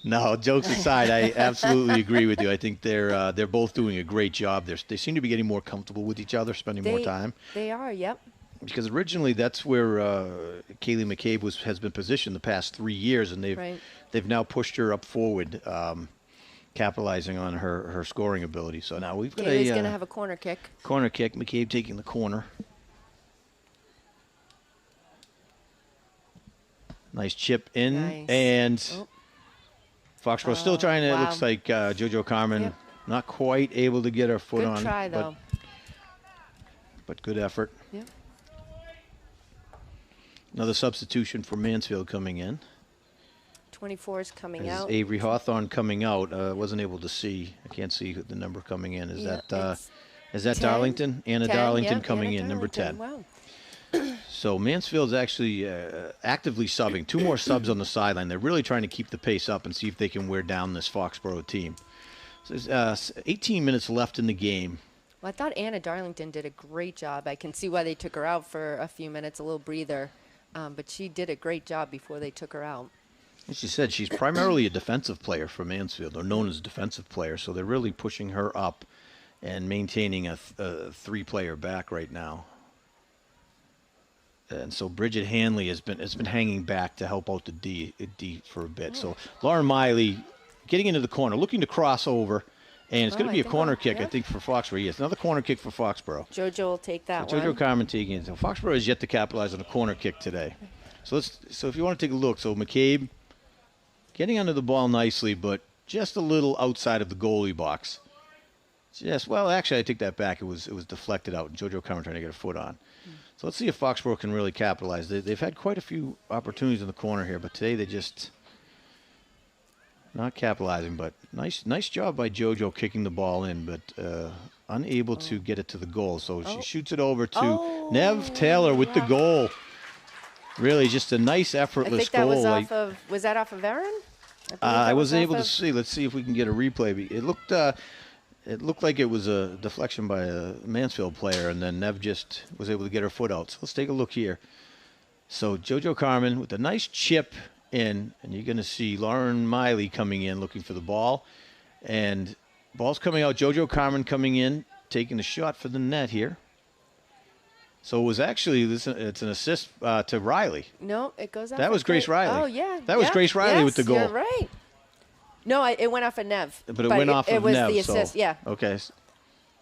No, jokes aside, I absolutely agree with you. I think they're both doing a great job. They seem to be getting more comfortable with each other, spending more time. They are. Yep. Because originally that's where Kaylee McCabe has been positioned the past 3 years, and they've now pushed her up forward, capitalizing on her scoring ability. So now we've got Kaylee's going to have a corner kick. Corner kick. McCabe taking the corner. Nice chip in, and Foxborough still trying to. It looks like JoJo Carmen not quite able to get her foot on. Good try though. But good effort. Yep. Another substitution for Mansfield coming in. 24 is coming out. Avery Hawthorne coming out. Wasn't able to see. I can't see the number coming in. Is that 10? Darlington? Anna 10, Darlington coming in, number 10. Wow. So Mansfield's actually actively subbing. 2 more subs on the sideline. They're really trying to keep the pace up and see if they can wear down this Foxborough team. So there's 18 minutes left in the game. Well, I thought Anna Darlington did a great job. I can see why they took her out for a few minutes, a little breather. But she did a great job before they took her out. As she said, she's primarily a defensive player for Mansfield, or known as a defensive player. So they're really pushing her up and maintaining a 3-player back right now. And so Bridget Hanley has been hanging back to help out the D for a bit. So Lauren Miley getting into the corner, looking to cross over, and it's going to be a corner kick, I think, for Foxborough. Yes, another corner kick for Foxborough. JoJo will take that one. JoJo Carmen taking it. So Foxborough has yet to capitalize on a corner kick today. So if you want to take a look, so McCabe getting under the ball nicely, but just a little outside of the goalie box. Actually, I take that back. It was deflected out. JoJo Carmen trying to get a foot on. So let's see if Foxborough can really capitalize. They've had quite a few opportunities in the corner here, but today they just not capitalizing. But nice job by JoJo kicking the ball in, but unable to get it to the goal. So she shoots it over to Nev Taylor with the goal. Really just a nice, effortless goal. I think that was that off of Aaron? I was able to see. Let's see if we can get a replay. It looked like it was a deflection by a Mansfield player, and then Nev just was able to get her foot out. So let's take a look here. So JoJo Carmen with a nice chip in, and you're going to see Lauren Miley coming in looking for the ball. And ball's coming out. JoJo Carmen coming in, taking the shot for the net here. So it was actually, it's an assist to Riley. No, it goes out. That was Grace Riley. Oh, yeah. That was Grace Riley with the goal. You're right. No, it went off of Nev. But it went off of Nev. It was the assist, yeah. Okay.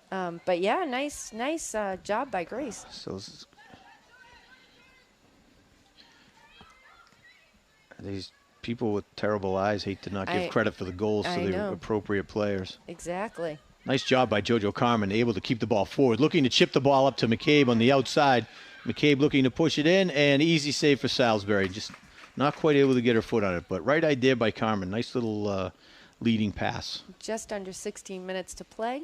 But yeah, nice job by Grace. So these people with terrible eyes hate to not give credit for the goals to the appropriate players. Exactly. Nice job by JoJo Carmen, able to keep the ball forward, looking to chip the ball up to McCabe on the outside. McCabe looking to push it in, and easy save for Salisbury. Just not quite able to get her foot on it, but right idea by Carmen. Nice little leading pass. Just under 16 minutes to play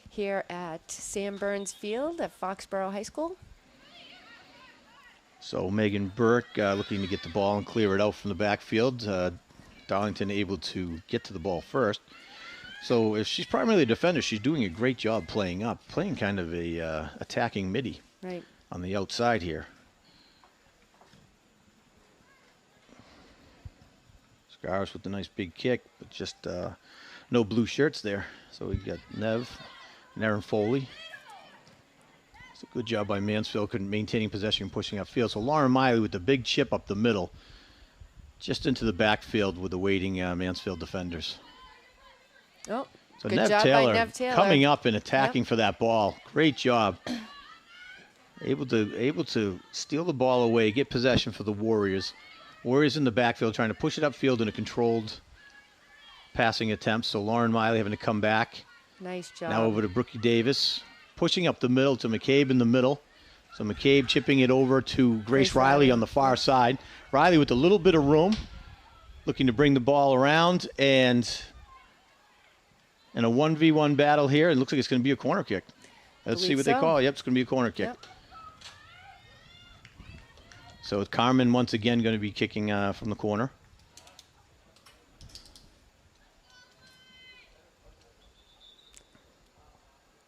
here at Sam Burns Field at Foxborough High School. So Megan Burke looking to get the ball and clear it out from the backfield. Darlington able to get to the ball first. So if she's primarily a defender, she's doing a great job playing kind of a attacking midi on the outside here. Scars with the nice big kick, but just no blue shirts there. So we got Nev and Aaron Foley. It's a good job by Mansfield, maintaining possession and pushing upfield. So Lauren Miley with the big chip up the middle, just into the backfield with the waiting Mansfield defenders. Oh, so good Nev job Taylor by Nev Taylor coming up and attacking for that ball. Great job. Able to steal the ball away, get possession for the Warriors. Warriors in the backfield trying to push it upfield in a controlled passing attempt. So Lauren Miley having to come back. Nice job. Now over to Brookie Davis, pushing up the middle to McCabe in the middle. So McCabe chipping it over to Grace Riley on the far side. Riley with a little bit of room, looking to bring the ball around, and in a 1v1 battle here, it looks like it's going to be a corner kick. Let's see what they call it. Yep, it's going to be a corner kick. Yep. So Carmen once again going to be kicking from the corner.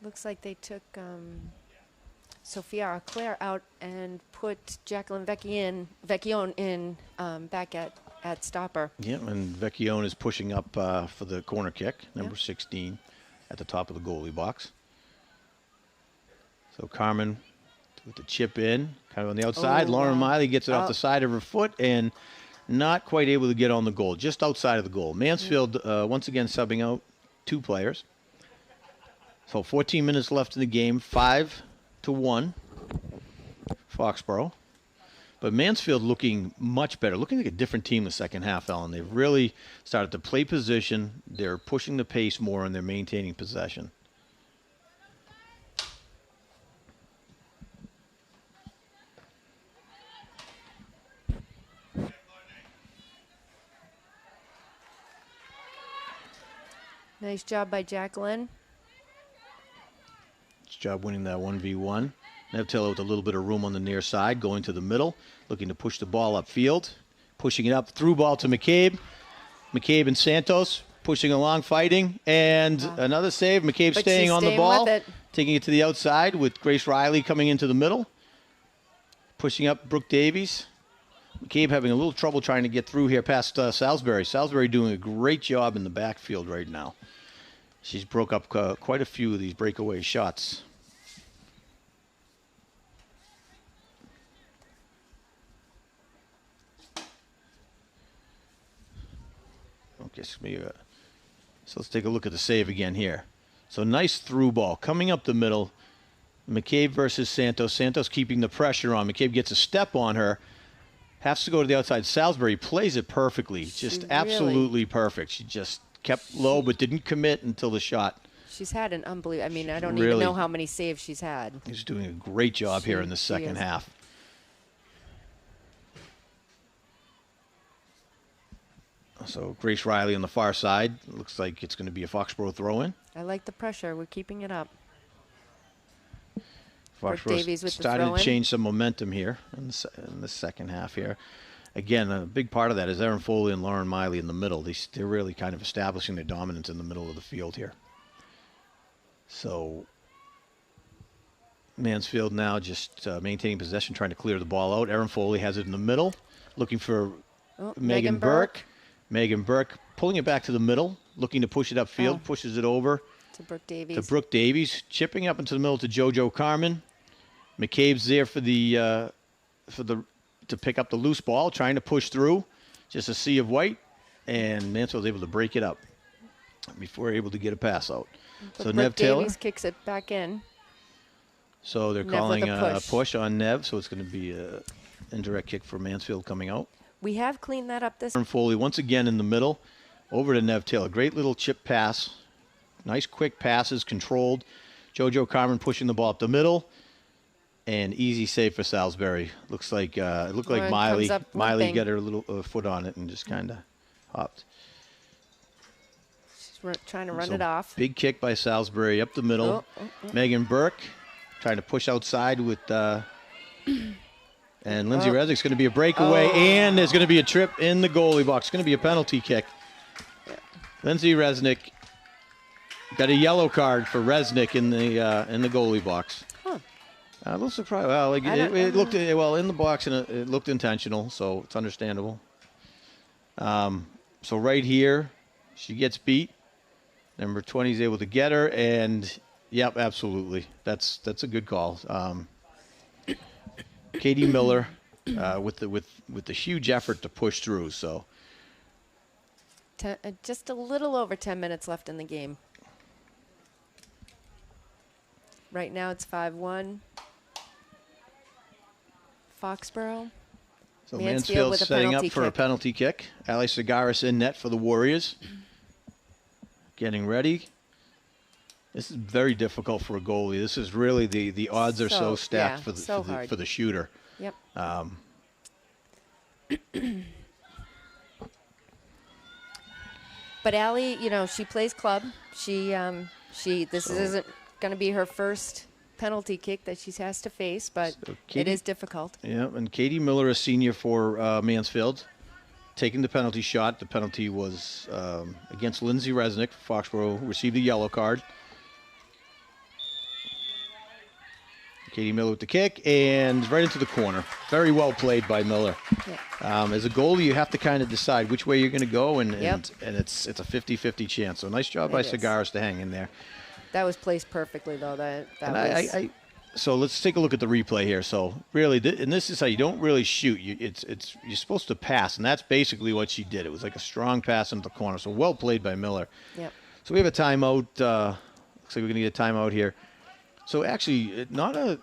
Looks like they took Sophia Auclair out and put Jacqueline Vecchione in back at stopper. Yeah, and Vecchione is pushing up for the corner kick, number 16, at the top of the goalie box. So Carmen with the chip in, kind of on the outside. Lauren Miley gets it off the side of her foot and not quite able to get on the goal, just outside of the goal. Mansfield once again subbing out 2 players. So 14 minutes left in the game, 5-1, Foxborough. But Mansfield looking much better, looking like a different team the second half, Ellen. They've really started to play position. They're pushing the pace more, and they're maintaining possession. Nice job by Jacqueline. Nice job winning that 1v1. Nev Taylor with a little bit of room on the near side, going to the middle, looking to push the ball upfield. Pushing it up, through ball to McCabe. McCabe and Santos pushing along, fighting, and another save. McCabe staying on the ball, taking it to the outside with Grace Riley coming into the middle. Pushing up Brooke Davies. McCabe having a little trouble trying to get through here past Salisbury. Salisbury doing a great job in the backfield right now. She's broke up quite a few of these breakaway shots. Okay, so let's take a look at the save again here. So nice through ball coming up the middle. McCabe versus Santos. Santos keeping the pressure on. McCabe gets a step on her. Has to go to the outside. Salisbury plays it perfectly. Just absolutely perfect. She just kept low but didn't commit until the shot. She's had an unbelievable, I mean, I don't even know how many saves she's had. She's doing a great job here in the second half. So Grace Riley on the far side. Looks like it's going to be a Foxborough throw-in. I like the pressure. We're keeping it up. Foxborough started to change some momentum here in the second half here. Again, a big part of that is Erin Foley and Lauren Miley in the middle. They're really kind of establishing their dominance in the middle of the field here. So Mansfield now just maintaining possession, trying to clear the ball out. Erin Foley has it in the middle, looking for Megan Burke. Megan Burke pulling it back to the middle, looking to push it upfield, pushes it over to Brooke Davies. Chipping up into the middle to JoJo Carmen. McCabe's there for to pick up the loose ball, trying to push through. Just a sea of white, and Mansfield's able to break it up before able to get a pass out. But so Brooke Nev Taylor Davies kicks it back in. So they're calling a push on Nev, so it's going to be an indirect kick for Mansfield coming out. We have cleaned that up this. Foley once again in the middle, over to Nev Taylor. Great little chip pass. Nice quick passes, controlled. JoJo Carmen pushing the ball up the middle. And easy save for Salisbury. Looks like it looked like Miley got her little foot on it and just kind of hopped. She's trying to run it off. Big kick by Salisbury up the middle. Megan Burke trying to push outside with and Lindsay Resnick's going to be a breakaway, and there's going to be a trip in the goalie box. It's going to be a penalty kick. Yeah. Lindsay Resnick got a yellow card for Resnick in the goalie box. A little surprised. Well, it looked in the box, and it looked intentional, so it's understandable. So right here, she gets beat. Number 20 is able to get her, and yep, absolutely, that's a good call. Katie Miller with the huge effort to push through. So just a little over 10 minutes left in the game. Right now it's 5-1. Foxborough. So Mansfield setting up for a penalty kick. Ali Sagaris in net for the Warriors. Getting ready. This is very difficult for a goalie. This is really the odds are so stacked for the shooter. Yep. But Allie, she plays club. This isn't going to be her first penalty kick that she has to face, but it is difficult. Yeah, and Katie Miller, a senior for Mansfield, taking the penalty shot. The penalty was against Lindsay Resnick. Foxborough received a yellow card. Katie Miller with the kick, and right into the corner. Very well played by Miller. Yep. As a goalie, you have to kind of decide which way you're going to go, and it's a 50-50 chance. So nice job by Cigaris to hang in there. That was placed perfectly, though. So let's take a look at the replay here. So really, and this is how you don't really shoot. You're supposed to pass, and that's basically what she did. It was like a strong pass into the corner. So well played by Miller. Yep. So we have a timeout. Looks like we're going to get a timeout here. So actually, not a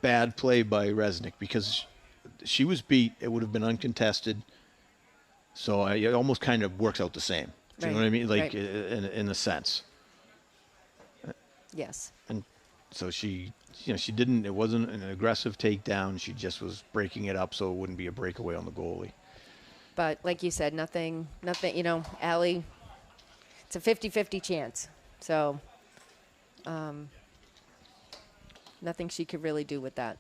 bad play by Resnick because she was beat. It would have been uncontested. So it almost kind of works out the same. Do you know what I mean? Like in a sense. Yes. And so she didn't. It wasn't an aggressive takedown. She just was breaking it up so it wouldn't be a breakaway on the goalie. But like you said, nothing. Allie, it's a 50-50 chance. So. Nothing she could really do with that.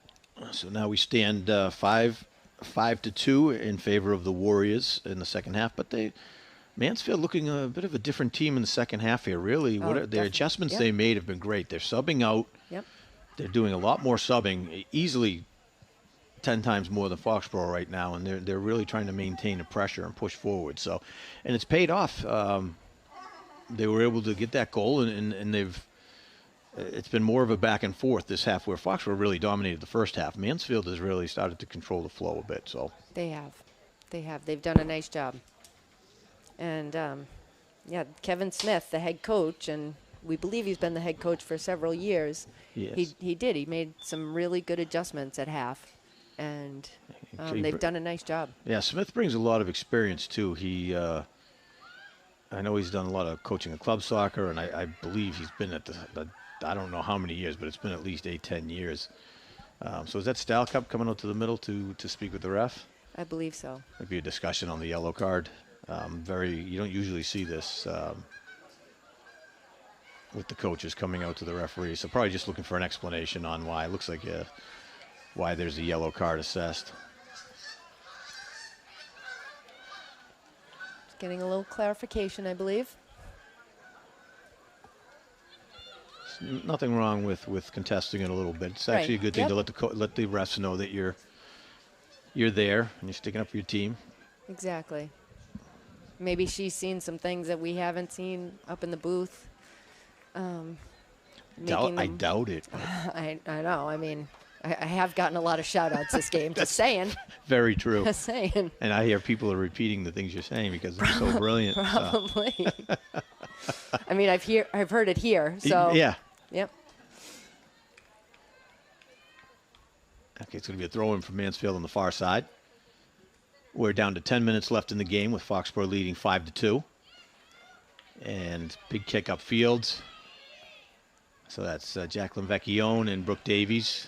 So now we stand 5-2 in favor of the Warriors in the second half. But Mansfield looking a bit of a different team in the second half here. Really, their adjustments they made have been great. They're subbing out. Yep. They're doing a lot more subbing, easily 10 times more than Foxborough right now, and they're really trying to maintain the pressure and push forward. So, and it's paid off. They were able to get that goal, and they've. It's been more of a back and forth this half where Foxborough really dominated the first half. Mansfield has really started to control the flow a bit. So they have. They've done a nice job. And, Kevin Smith, the head coach, and we believe he's been the head coach for several years. Yes. He did. He made some really good adjustments at half. And they've done a nice job. Yeah, Smith brings a lot of experience, too. I know he's done a lot of coaching of club soccer, and I believe he's been at the I don't know how many years, but it's been at least 8-10 years. So is that Style Cup coming out to the middle to speak with the ref? I believe so. Maybe a discussion on the yellow card. You don't usually see this with the coaches coming out to the referee. So probably just looking for an explanation on why. It looks like why there's a yellow card assessed. Just getting a little clarification, I believe. Nothing wrong with contesting it a little bit. It's actually a good thing to let the refs know that you're there and you're sticking up for your team. Exactly. Maybe she's seen some things that we haven't seen up in the booth. I doubt it. I know. I mean, I have gotten a lot of shout-outs this game. Just saying. Very true. Just saying. And I hear people are repeating the things you're saying because they're so brilliant. Probably. I mean, I've heard it here. So yeah. Yep. Okay, it's going to be a throw-in from Mansfield on the far side. We're down to 10 minutes left in the game with Foxborough leading 5-2. And big kick upfield. So that's Jacqueline Vecchione and Brooke Davies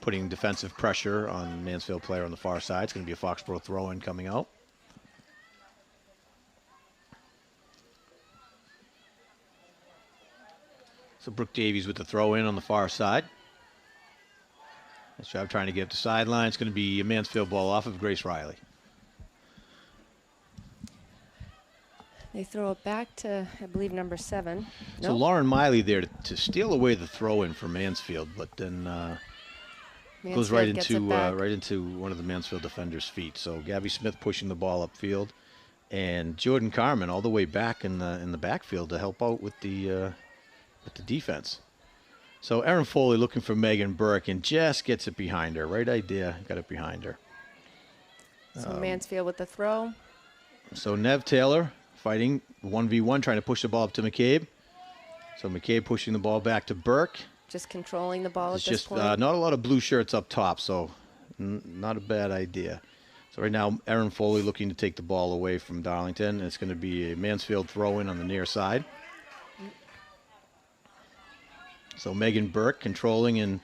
putting defensive pressure on Mansfield player on the far side. It's going to be a Foxborough throw-in coming out. So Brooke Davies with the throw-in on the far side. Nice job trying to get up the sideline. It's going to be a Mansfield ball off of Grace Riley. They throw it back to, I believe, number 7. So Lauren Miley there to steal away the throw-in for Mansfield, but then goes right into one of the Mansfield defenders' feet. So Gabby Smith pushing the ball upfield, and Jordan Carmen all the way back in the backfield to help out with the defense. So Erin Foley looking for Megan Burke and just gets it behind her. Right idea, got it behind her. So Mansfield with the throw. So Nev Taylor fighting 1v1, trying to push the ball up to McCabe. So McCabe pushing the ball back to Burke. Just controlling the ball at this point. It's just not a lot of blue shirts up top, so not a bad idea. So right now, Erin Foley looking to take the ball away from Darlington. It's going to be a Mansfield throw-in on the near side. So Megan Burke controlling and...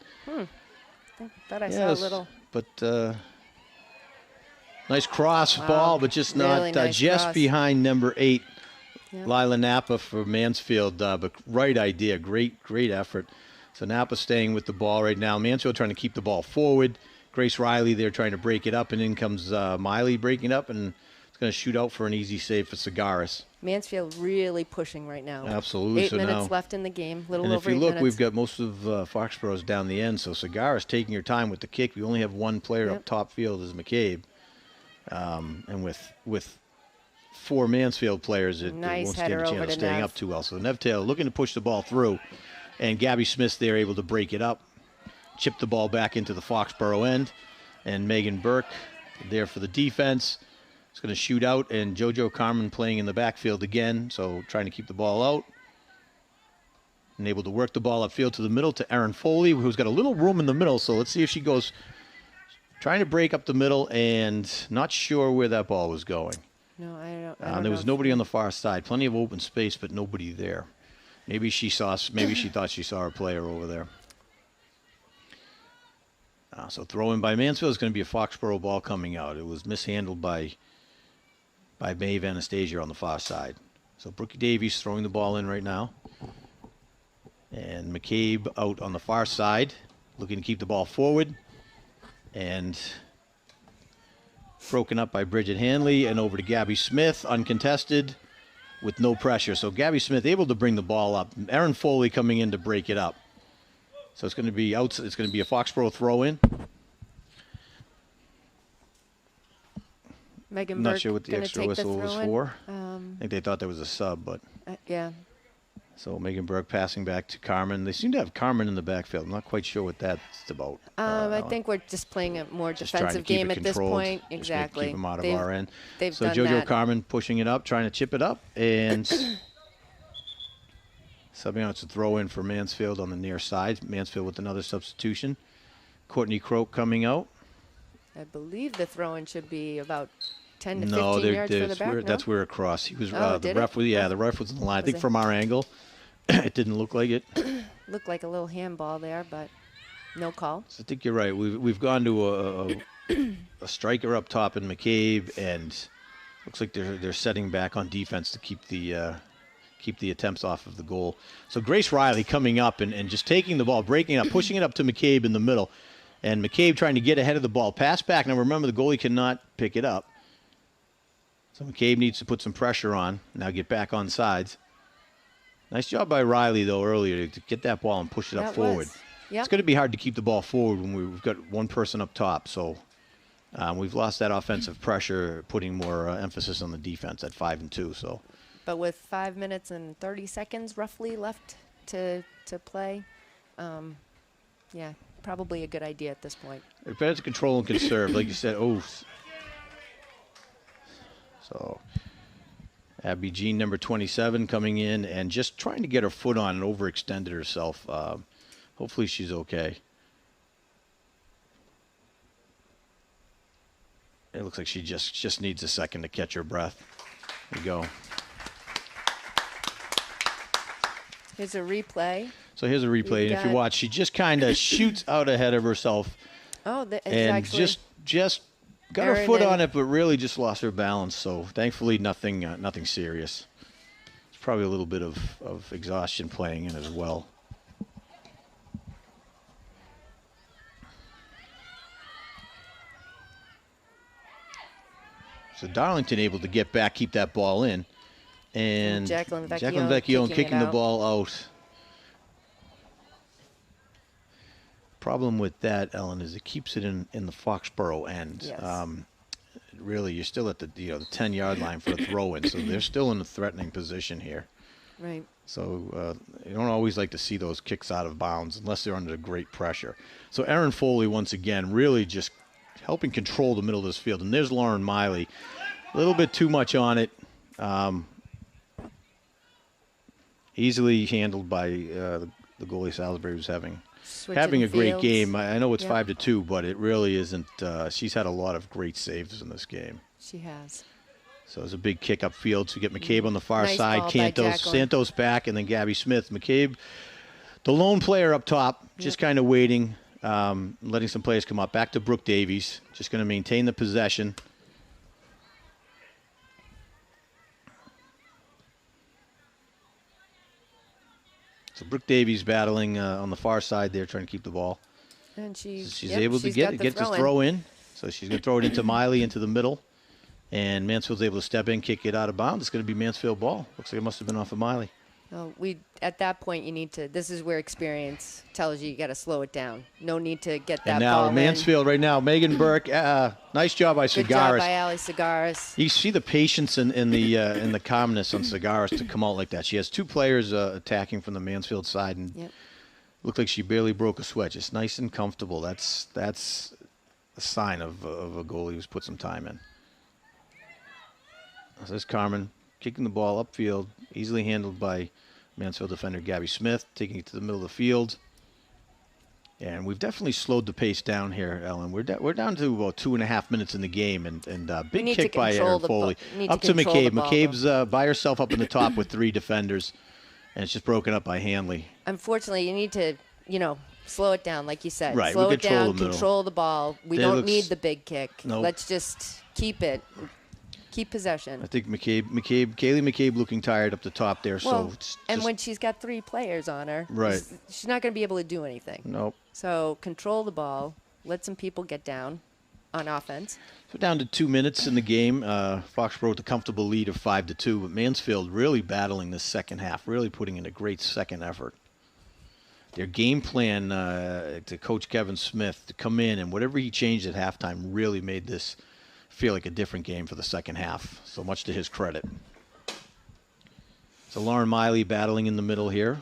Thought I saw a little... But nice cross ball, but just really not nice just cross. behind number 8, Yep. Lila Napa for Mansfield. But right idea, great effort. So Napa staying with the ball right now. Mansfield trying to keep the ball forward. Grace Riley there trying to break it up, and in comes Miley breaking up, and it's going to shoot out for an easy save for Cigaris. Mansfield really pushing right now. Absolutely. 8 minutes left in the game, little and over 8 minutes. if you look, we've got most of Foxborough's down the end, so Cigaris taking her time with the kick. We only have one player up top field as McCabe. And with 4 Mansfield players, it won't stand a chance of staying up too well. So Nev Taylor looking to push the ball through, and Gabby Smith there able to break it up, chip the ball back into the Foxborough end, and Megan Burke there for the defense. It's going to shoot out, and JoJo Carmen playing in the backfield again, so trying to keep the ball out. And able to work the ball upfield to the middle to Erin Foley, who's got a little room in the middle, so let's see if she goes trying to break up the middle, and not sure where that ball was going. No, I don't there was nobody on the far side. Plenty of open space, but nobody there. Maybe she thought she saw a player over there. So throw in by Mansfield is going to be a Foxborough ball coming out. It was mishandled by Maeve Anastasia on the far side. So Brookie Davies throwing the ball in right now. And McCabe out on the far side, looking to keep the ball forward. And broken up by Bridget Hanley, and over to Gabby Smith, uncontested with no pressure. So Gabby Smith able to bring the ball up. Erin Foley coming in to break it up. So it's going to be out. It's going to be a Foxborough throw-in. Megan Not Burke sure what the extra whistle was for. I think they thought there was a sub, but yeah. So Megan Burke passing back to Carmen. They seem to have Carmen in the backfield. I'm not quite sure what that's about. I think we're just playing a more defensive game at this point. Exactly. Keep them out of our end. So JoJo Carmen pushing it up, trying to chip it up, and subbing out to throw in for Mansfield on the near side. Mansfield with another substitution. Courtney Croak coming out. I believe the throw-in should be about 10 to 15 yards for the back. No, that's where across. He was the ref. The ref was in the line. I think from our angle, it didn't look like it. Looked like a little handball there, but no call. So I think you're right. We've gone to a striker up top in McCabe, and looks like they're setting back on defense to keep the attempts off of the goal. So Grace Riley coming up and just taking the ball, breaking it up, pushing it up to McCabe in the middle, and McCabe trying to get ahead of the ball, pass back. Now remember, the goalie cannot pick it up. So McCabe needs to put some pressure on. Now get back on sides. Nice job by Riley, though, earlier to get that ball and push it up forward. Yep. It's going to be hard to keep the ball forward when we've got one person up top. So we've lost that offensive pressure, putting more emphasis on the defense at 5-2. So, but with 5 minutes and 30 seconds roughly left to play, yeah, probably a good idea at this point. It's better to control and conserve, like you said. Oh. So Abby Jean, number 27, coming in and just trying to get her foot on and overextended herself. Hopefully she's okay. It looks like she just needs a second to catch her breath. There you go. Here's a replay. So here's a replay, and if you watch, she just kind of shoots out ahead of herself. Oh, and just got her foot on it, but really just lost her balance. So thankfully, nothing serious. It's probably a little bit of exhaustion playing in as well. So Darlington able to get back, keep that ball in, and Jacqueline Vecchione kicking the ball out. Problem with that, Ellen, is it keeps it in the Foxborough end. Yes. Really, you're still at the 10-yard line for a throw-in, so they're still in a threatening position here. Right. So you don't always like to see those kicks out of bounds unless they're under great pressure. So Erin Foley, once again, really just helping control the middle of this field. And there's Lauren Miley. A little bit too much on it. Easily handled by the goalie Salisbury, who's having a great game. I know it's 5-2, but it really isn't. She's had a lot of great saves in this game. She has. So it's a big kick upfield to get McCabe on the far side. Santos back, and then Gabby Smith. McCabe, the lone player up top, just kind of waiting, letting some players come up. Back to Brooke Davies, just going to maintain the possession. So Brooke Davies battling on the far side there, trying to keep the ball. And she's able to get the throw in. So she's going to throw it into Miley into the middle. And Mansfield's able to step in, kick it out of bounds. It's going to be Mansfield ball. Looks like it must have been off of Miley. Well, at that point, you need to. This is where experience tells you got to slow it down. No need to get that and now ball Mansfield in. right now. Megan Burke, nice job by Good Segaris. job by Ali Segaris. You see the patience in the calmness on Segaris to come out like that. She has 2 players attacking from the Mansfield side, and looked like she barely broke a sweat. Just nice and comfortable. That's a sign of a goalie who's put some time in. There's Carmen kicking the ball upfield, easily handled by Mansfield defender Gabby Smith, taking it to the middle of the field. And we've definitely slowed the pace down here, Ellen. We're down to about 2.5 minutes in the game, and big kick by Erin Foley. Up to McCabe. McCabe's by herself up in the top with 3 defenders, and it's just broken up by Hanley. Unfortunately, you need to, slow it down, like you said. Right, slow we it down, the control the ball. We don't need the big kick. Nope. Let's just keep it. Keep possession. I think Kaylee McCabe looking tired up the top there. Well, so it's and when she's got 3 players on her, right, she's not going to be able to do anything. Nope. So control the ball. Let some people get down on offense. So down to 2 minutes in the game. Foxborough with a comfortable lead of 5-2, but Mansfield really battling this second half, really putting in a great second effort. Their game plan to Coach Kevin Smith to come in and whatever he changed at halftime really made this feel like a different game for the second half. So much to his credit. So Lauren Miley battling in the middle here.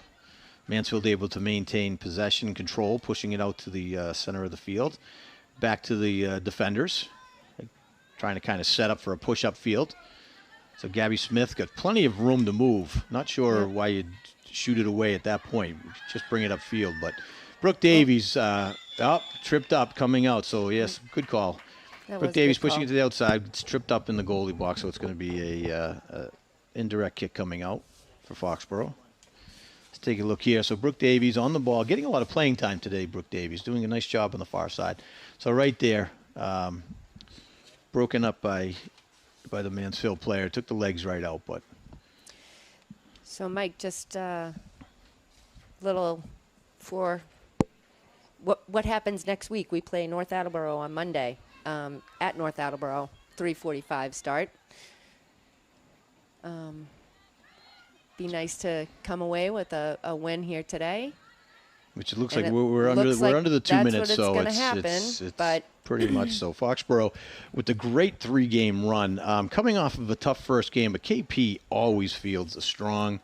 Mansfield able to maintain possession and control, pushing it out to the center of the field. Back to the defenders, trying to kind of set up for a push-up field. So Gabby Smith got plenty of room to move. Not sure why you'd shoot it away at that point. Just bring it upfield. But Brooke Davies tripped up coming out. So, yes, good call. Brooke Davies pushing it to the outside. It's tripped up in the goalie box, so it's going to be a indirect kick coming out for Foxborough. Let's take a look here. So Brooke Davies on the ball, getting a lot of playing time today. Brooke Davies doing a nice job on the far side. So right there, broken up by the Mansfield player. Took the legs right out, but. So Mike, just little for what happens next week. We play North Attleboro on Monday. At North Attleboro, 3:45 start. Be nice to come away with a win here today. Which it looks like we're under the 2 minutes, so it's but pretty much so. Foxborough with a great 3-game run, coming off of a tough first game, but KP always fields a strong,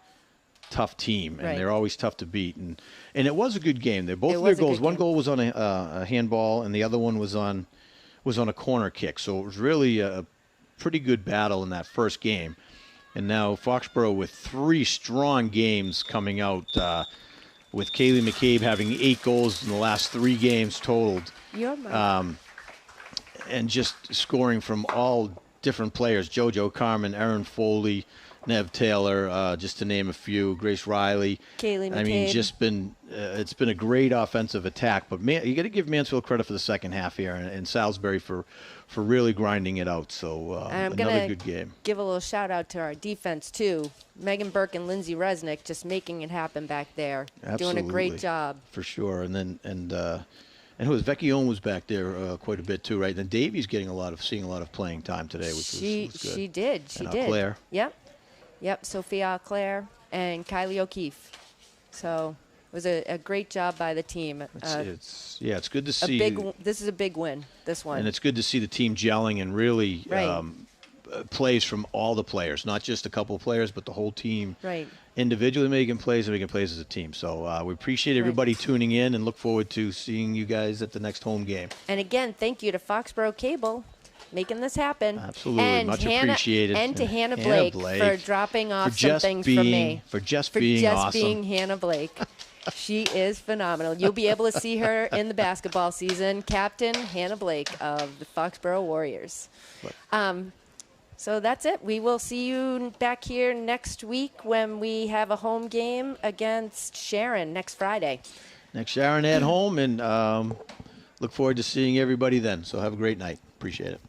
tough team, and they're always tough to beat. And it was a good game. They're both their goals. One goal was on a handball, and the other one was on a corner kick. So it was really a pretty good battle in that first game. And now Foxborough with 3 strong games coming out, with Kaylee McCabe having 8 goals in the last 3 games totaled. And just scoring from all different players. JoJo Carmen, Erin Foley, Nev Taylor, just to name a few, Grace Riley. Kaylee McCabe. I mean, it's been a great offensive attack, but you got to give Mansfield credit for the second half here, and Salisbury for really grinding it out. So another good game. Give a little shout out to our defense too. Megan Burke and Lindsay Resnick just making it happen back there. Absolutely. Doing a great job. For sure. And who was Becky Owen was back there quite a bit too, right? And then Davies seeing a lot of playing time today, which was good. She did. Claire. Yep, Sophia Claire and Kylie O'Keefe. So it was a great job by the team. It's good to see. This is a big win, this one. And it's good to see the team gelling and really plays from all the players, not just a couple of players, but the whole team individually making plays and making plays as a team. So we appreciate everybody tuning in and look forward to seeing you guys at the next home game. And again, thank you to Foxborough Cable making this happen. Absolutely. And much appreciated. And to Hannah Blake for dropping off some things from me. For just being awesome. being Hannah Blake. She is phenomenal. You'll be able to see her in the basketball season. Captain Hannah Blake of the Foxborough Warriors. So that's it. We will see you back here next week when we have a home game against Sharon next Friday. Next Sharon at home, and look forward to seeing everybody then. So have a great night. Appreciate it.